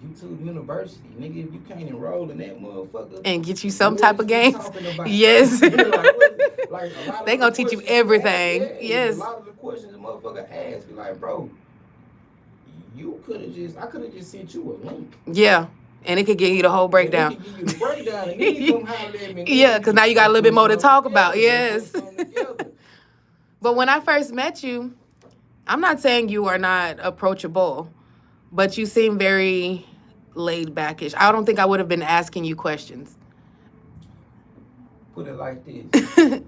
YouTube University, nigga. If you can't enroll in that motherfucker and get you some type of games, yes. They gonna teach you everything. Yes. A lot of the questions the motherfucker ask, be like, bro, I could have just sent you a link. Yeah. And it could give you the whole breakdown. It could give you the breakdown, and then you come holler at me. Yeah, because now you got a little bit more to talk about. Yes. But when I first met you, I'm not saying you are not approachable, but you seem very laid backish. I don't think I would have been asking you questions. Put it like this. If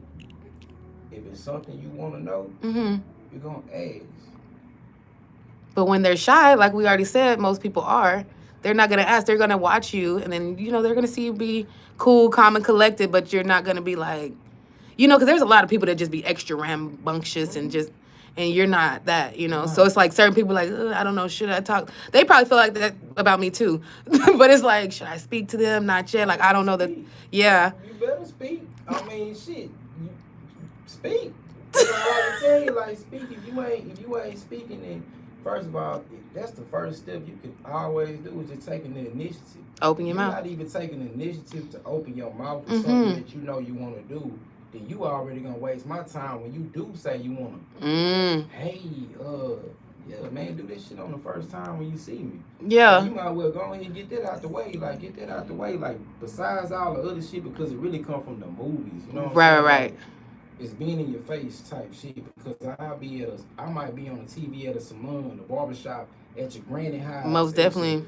it's something you want to know, you're going to ask. But when they're shy, like we already said, most people are, they're not going to ask. They're going to watch you, and then, they're going to see you be cool, calm, and collected, but you're not going to be like, because there's a lot of people that just be extra rambunctious and you're not that, So it's like certain people like, I don't know, should I talk? They probably feel like that about me too. But it's like, should I speak to them? Not yet. Like, I don't know that. Yeah. You better speak. I mean, shit. Speak. That's all I can tell you. Like, speak. If you ain't speaking, then first of all, that's the first step you can always do is just taking the initiative. Open your mouth. You're not even taking the initiative to open your mouth for something that you know you want to do. Then you already gonna waste my time when you do say you wanna. Hey, yeah, man, do this shit on the first time when you see me. Yeah. You might well go ahead and get that out the way. Like, besides all the other shit, because it really come from the movies. You know what I'm saying? Right. It's being in your face type shit. Because I might be on the TV at a salon, the barbershop, at your granny house. Most definitely.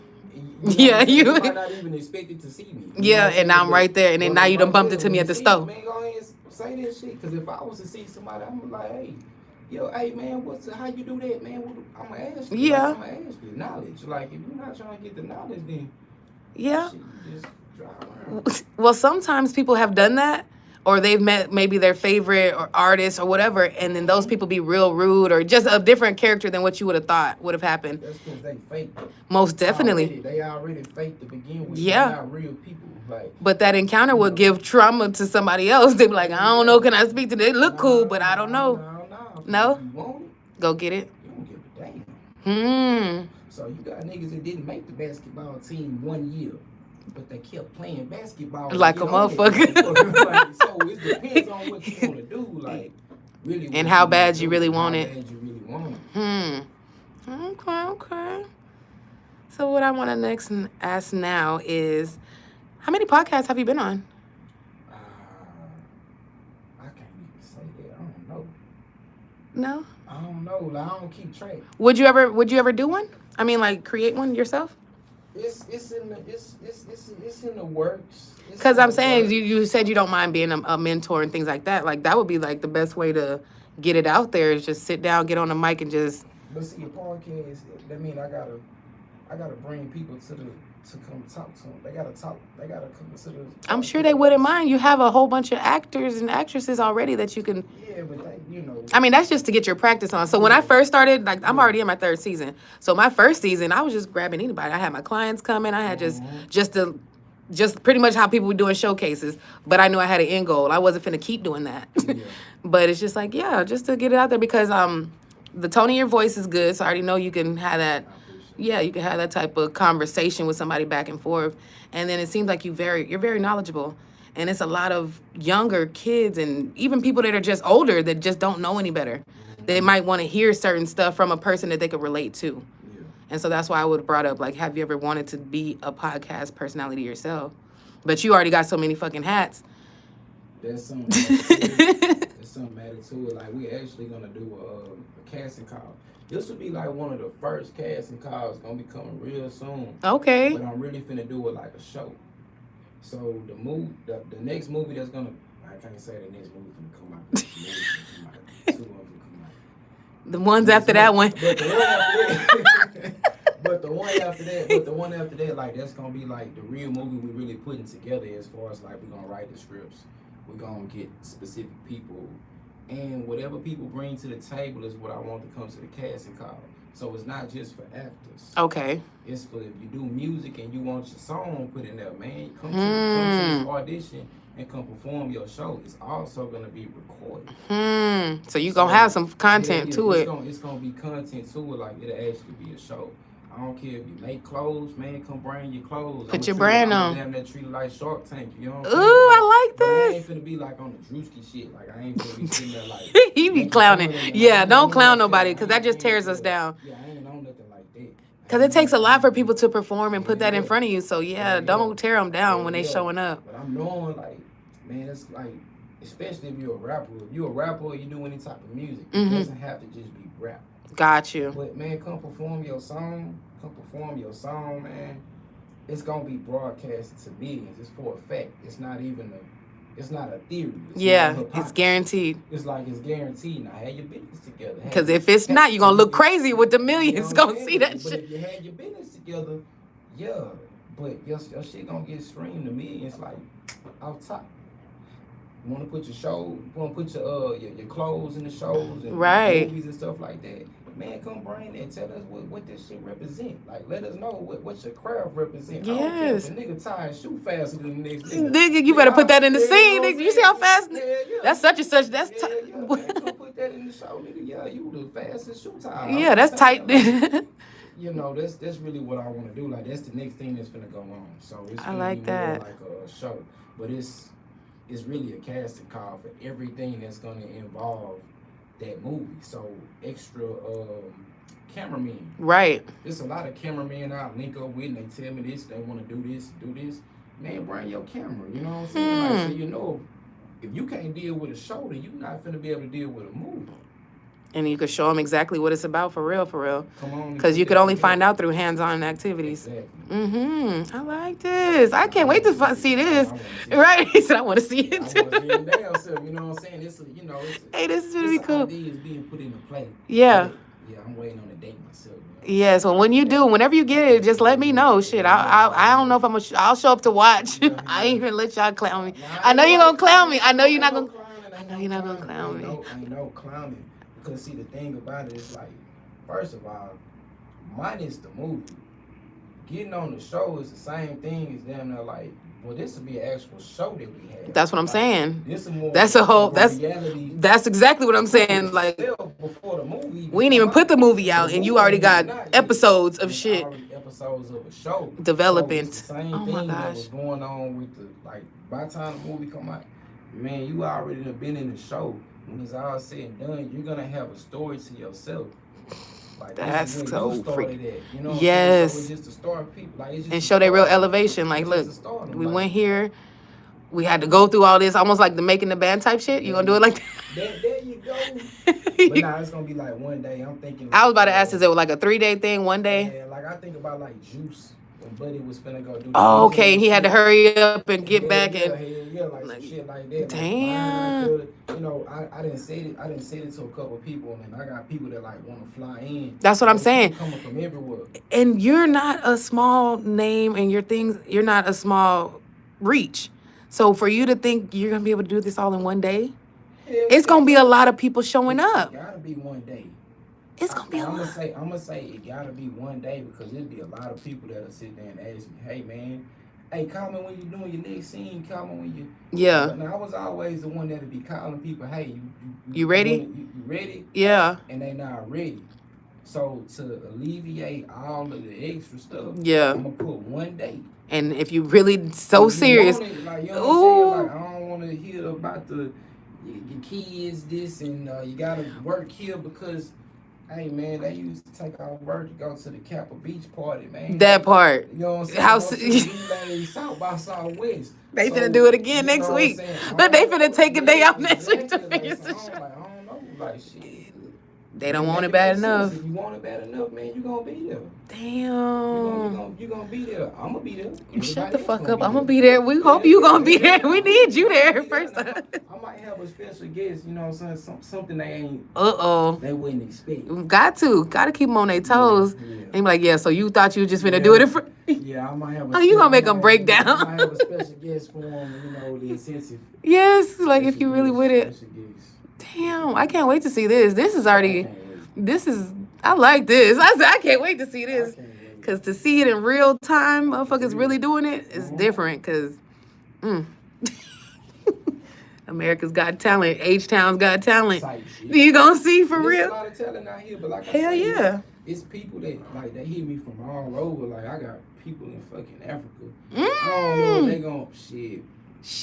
You might not even expect it to see me. Yeah, and I'm right there, and then now you done bumped into me at the store. Man, go ahead and say that shit. Because if I was to see somebody, I'm like, hey, yo, hey man, how you do that, man? I'm gonna ask you. Yeah. Like, I'm gonna ask you knowledge. Like, if you're not trying to get the knowledge, then Yeah. shit, you just drive around. Well, sometimes people have done that, or they've met maybe their favorite or artist or whatever, and then those people be real rude or just a different character than what you would have thought would have happened. That's because they fake. Most definitely. They already fake to begin with. Yeah. They're not real people. Like, but that encounter would give trauma to somebody else. They'd be like, I don't know, can I speak to them? They look cool, but I don't know. No? If you want it, Go get it. you don't give a damn. Hmm. So you got niggas that didn't make the basketball team 1 year, but they kept playing basketball Like a motherfucker. Like, so it depends on what you want to do, like really. And how bad you really want it. How bad you really want it. Okay. So what I want to next ask now is, how many podcasts have you been on? I can't even say that. I don't know. No? I don't know. Like, I don't keep track. Would you ever do one? I mean, like, create one yourself? It's in the works. Because I'm saying, you said you don't mind being a mentor and things like that. Like, that would be, like, the best way to get it out there is just sit down, get on the mic, and just... But see, a podcast, that means I gotta bring people to come talk to them. They gotta come to the... I'm sure they wouldn't mind. You have a whole bunch of actors and actresses already that you can... Yeah, but they, I mean, that's just to get your practice on. So when I first started, like, I'm already in my 3rd season. So my first season, I was just grabbing anybody. I had my clients coming. I had just pretty much how people were doing showcases. But I knew I had an end goal. I wasn't finna keep doing that. Yeah. But it's just like, yeah, just to get it out there because the tone of your voice is good. So I already know you can have that. Yeah, you can have that type of conversation with somebody back and forth. And then it seems like you're very knowledgeable. And it's a lot of younger kids and even people that are just older that just don't know any better. They might want to hear certain stuff from a person that they could relate to. Yeah. And so that's why I would have brought up, like, have you ever wanted to be a podcast personality yourself? But you already got so many fucking hats. There's something added to it. Like, we actually gonna do a casting call. This will be like one of the first casting calls. Gonna be coming real soon. Okay. But I'm really finna do it like a show. So the next movie that's gonna, I can't say the next movie gonna come out. The movie gonna come out. 2 of them come out. The ones after that one. But the one after that, like, that's gonna be like the real movie we really putting together as far as, like, we're gonna write the scripts. We're gonna get specific people. And whatever people bring to the table is what I want to come to the casting call. So it's not just for actors. Okay. It's for, if you do music and you want your song put in there, man, come to this audition and come perform your show. It's also going to be recorded. So you're going to have some content to it. It's going to be content to it. Like, it'll actually be a show. I don't care if you make clothes, man, come bring your clothes. Put your brand on. I'm that treated like Shark Tank, you know what I'm Ooh, saying? I like But I this. ain't finna be like on the Drewski shit. Like, I ain't finna be sitting there like... He be clowning. Yeah, don't clown nobody because that just tears us down. Yeah, I ain't on nothing like that. Because it takes a lot for people to perform and put that in front of you. So, yeah, don't tear them down when they showing up. But I'm knowing, like, man, it's like, especially if you're a rapper. If you're a rapper or you do any type of music, it doesn't have to just be rap. Got you. But, man, come perform your song. Man. It's going to be broadcasted to millions. It's for a fact. It's not a theory. It's guaranteed. It's like it's guaranteed. Now, have your business together. Because if it's not, you're going to look crazy with the millions. Going to see that but shit. if you had your business together, yeah. But your shit going to get streamed to millions, like, off top. You want to put your show, you want to put your clothes in the shows and movies and stuff like that. Man, come bring it and tell us what this shit represent. Like, let us know what your craft represent. Yes. I don't care if a nigga tired shoot faster than the next nigga. Nigga, you better put that in the scene. Nigga, you see how fast? Yeah. That's such and such. That's man, come put that in the show, nigga. Yeah, you the fastest shooter. Yeah, that's tight. You know, that's really what I want to do. Like, that's the next thing that's gonna go on. So it's I like that. Like a show, but it's really a casting call for everything that's gonna involve that movie. So extra cameramen. Right. There's a lot of cameramen I link up with and they tell me this, they want to do this. Man, bring your camera, you know what I'm saying? Like, so you know, if you can't deal with a show, then you're not finna be able to deal with a movie. And you could show them exactly what it's about for real. Come on. Because you could only find out through hands-on activities. Exactly. I like this. I can't wait to see this. Right? He said, I want to see it too. I want to see it damn self. You know what I'm saying? It's hey, this is going to be cool. Ideas being put into play. Yeah. Yeah, I'm waiting on a date myself. Yeah, so when you do, whenever you get it, just let me know. Shit, I don't know if I'll show up to watch. I ain't even let y'all clown me. I know you're gonna clown me. I know you're not gonna. I know you're not gonna clown me. Ain't no clowning. Because see, the thing about it is like, first of all, minus the movie, getting on the show is the same thing as them. They're like, well, this would be an actual show that we have. That's what I'm saying. This is more. That's a whole. Reality. That's exactly what I'm saying. Like, before the movie, we didn't even put the movie out, and you already got episodes of shit. Episodes of a show development. So the same thing that was going on with the by the time the movie come out, man, you already have been in the show. When it's all said and done, you're gonna have a story to yourself. Like, that's so freaking. You know, yes. So it's just to start people, like, it's just and show their real elevation. Like, look, we went here. We had to go through all this, almost like the Making the Band type shit. You gonna do it like that? There you go. But nah, it's gonna be like one day. I'm thinking. I was about to ask, is it like a 3-day thing, one day? Yeah, like I think about like Juice when Buddy was finna go do. Oh, okay, and he had to hurry up and get back like like shit like that. Damn. Like, you know, I didn't say it. I didn't say it to a couple of people, and I got people that like want to fly in. That's what I'm saying. Coming from everywhere. And you're not a small name, and you're not a small reach. So for you to think you're gonna be able to do this all in one day, it's gonna be a lot of people showing up. It gotta be one day. It's gonna be a lot. I'm gonna say it gotta be one day because it'd be a lot of people that'll sit there and ask me, hey man, hey, call me when you're doing your next scene, call me when you. Yeah. Now I was always the one that'd be calling people, hey, you ready? You ready? Yeah. And they not ready. So to alleviate all of the extra stuff, yeah, I'm gonna put one day. And if you really so serious, like, you know what I'm saying? Like, I don't want to hear about your kids this and you gotta work here because, hey man, they used to take off work to go to the Kappa Beach party, man. That part. You know what I'm saying? How South by Southwest. They finna do it again next week. But they finna take a day out next week to figure some shit. I don't know, like shit. They don't want it bad enough. If you want it bad enough, man, you gonna be there. Damn. You gonna be there. I'm gonna be there. Shut the fuck up. I'm gonna be there. We hope you gonna be there. We need you there first. I might have a special guest, you know what I'm saying? Something they ain't. They wouldn't expect. Gotta keep them on their toes. Yeah. And be like, yeah, so you thought you were just finna do it for. Yeah, I might have you gonna make them break down. I might have a special guest for them, you know, the incentive. Yes, like if you really with it. Damn, I can't wait to see this. I like this. I said, I can't wait to see this. Because to see it in real time, motherfuckers really doing it, is different. Because, America's Got Talent. H-Town's Got Talent. You gonna see for real? There's a lot of talent out here, but like hell yeah. It's people that, like, they hear me from all over. Like, I got people in fucking Africa. I don't know if they gonna, shit.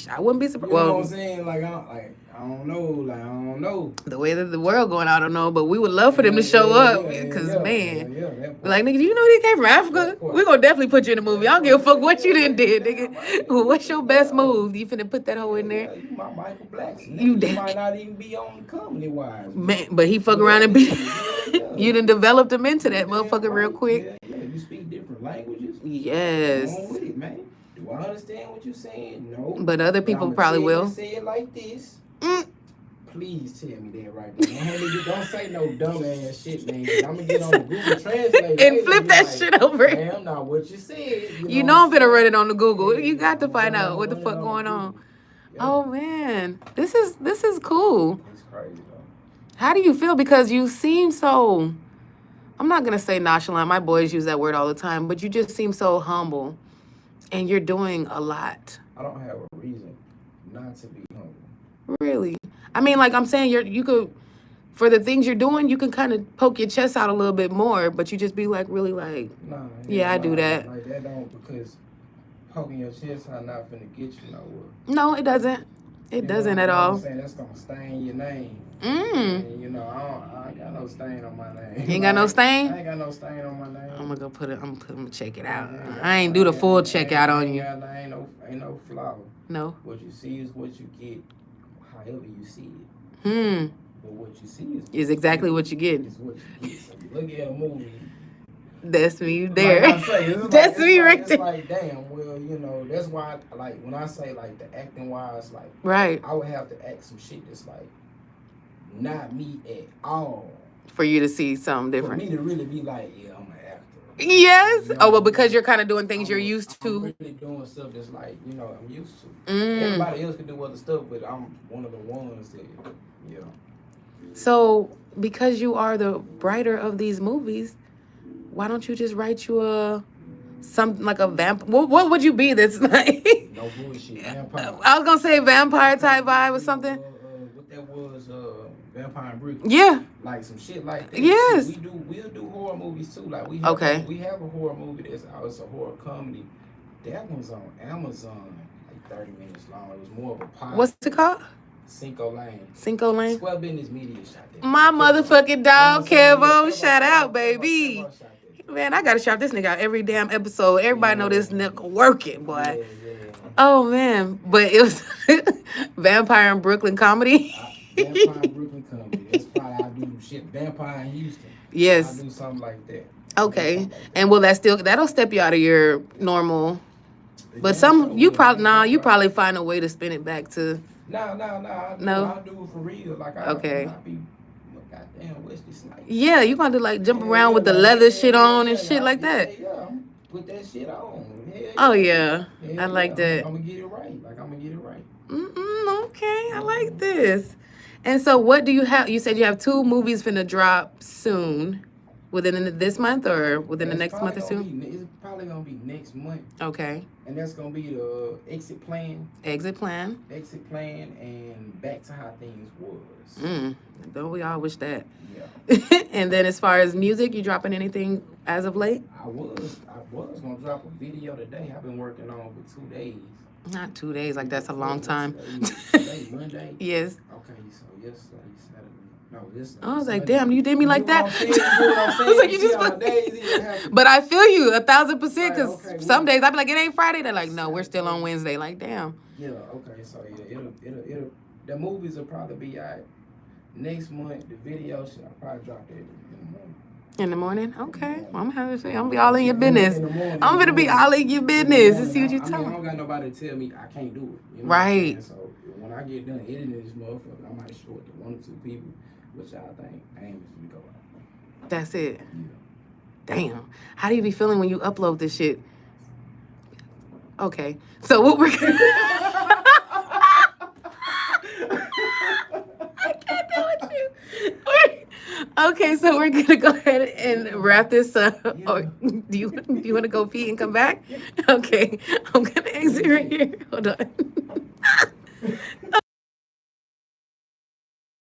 I wouldn't be surprised. You know what I'm saying? Like, I don't know. The way that the world going, I don't know. But we would love for them to show up. Because, man. Like, nigga, you know they came from Africa? We're going to definitely put you in the movie. I don't give a fuck what you done did, nigga. What's your best move? You finna put that hoe in there? You my Michael Blackson. You might not even be on comedy-wise. Man, but he fuck around and be... You done developed him into that motherfucker real quick. Yeah, you speak different languages. Yes. Go on with it, man. Do I understand what you're saying? No. But other people probably will. Say it like this. Please tell me that right now. Don't say no dumb ass shit, man. I'm gonna get on the Google Translate and flip that shit over. Damn, not what you said. You know I'm finna run it on the Google. You got to find out what the fuck going on. Yeah. Oh man, this is cool. It's crazy though. How do you feel? Because you seem so. I'm not gonna say nonchalant. My boys use that word all the time, but you just seem so humble. And you're doing a lot. I don't have a reason not to be humble. Really? I mean, like I'm saying, you could, for the things you're doing, you can kind of poke your chest out a little bit more, but you just be like, really like, I do that. Like that don't, because poking your chest out not finna get you nowhere. No, it doesn't. It doesn't at all. I'm saying that's gonna stain your name. And, you know, I ain't got no stain on my name. You ain't got no stain? I ain't got no stain on my name. I'm gonna check it out. I ain't do the full checkout on you. Ain't no flaw. No. What you see is what you get, however you see it. But what you see Is exactly what you get. is what you get. So you look at a movie. That's me there. Like I say, That's me right it's there. like, damn, well, you know, that's why, like, when I say, like, the acting wise, like, Right. I would have to act some shit that's, like, not me at all. For you to see something For different. me to really be like, yeah, I'm an actor. Yes. You know, Oh, well, because you're kind of doing things you're I'm used to. really doing stuff that's, like, you know, I'm used to. Mm. Everybody else can do other stuff, but I'm one of the ones that, yeah. So, because you are the writer of these movies, why don't you just write you something like a vamp? What would you be that's like? No bullshit. Vampire. I was gonna say vampire type vibe or something. What that was, Vampire and Brick. Yeah. Like some shit like that. Yes. Shit, we'll do horror movies too. Like we have a horror movie that's out. It's a horror comedy. That one's on Amazon, like 30 minutes long. It was more of a pod. What's it called? Cinco Lane. Cinco Lane. Square Business Media shot that. My motherfucking dog, Kevo. Kevo, Shout out, Kevo baby. shot that. Man, I gotta shout this nigga out every damn episode. Everybody know this nigga working, boy. Yeah. Oh man, but it was Vampire in Brooklyn comedy. Vampire in Brooklyn comedy. That's probably I do shit. Vampire in Houston. Yes. I do something like that. Okay. And will that'll step you out of your normal? But you probably find a way to spin it back to. No. I do it for real. Like Okay. I be goddamn Wesley Snipes. Yeah, you gonna do like jump around with the leather shit on and shit like that. Yeah, I'm put that shit on. Oh yeah, I like that. I'm gonna get it right. Like I'm gonna get it right. Okay, I like this. And so, what do you have? You said you have 2 movies finna drop soon, within this month or within the next month or two. It's probably gonna be next month. Okay. And that's gonna be the Exit Plan. Exit Plan. Exit Plan and Back to How Things Was. Don't we all wish that? Yeah. And then as far as music, you dropping anything as of late? I was gonna drop a video today. I've been working on it for 2 days. Not 2 days, like that's a long time. Today, Monday. Yes. Okay, so yesterday, Saturday. No, this. I was like, damn, you did me like that. I was like, you just. But I feel you 1,000% because some days I be like, it ain't Friday. They're like, no, we're still on Wednesday. Like, damn. Yeah. Okay. So yeah, it'll. The movies will probably be out next month. The video should probably drop it in the morning. In the morning? Okay. Well, I'm gonna be all in your business. I'm gonna be all in your business and see what you tell me. I don't got nobody to tell me I can't do it. You know right. So when I get done editing this motherfucker, I might show it to 1 or 2 people, which I think aim is to go out. That's it. Yeah. Damn. How do you be feeling when you upload this shit? Okay. So what we're gonna I can't do it with you. Okay, so we're gonna go ahead and wrap this up. Yeah. Or do you want to go pee and come back? Okay, I'm gonna exit right here. Hold on.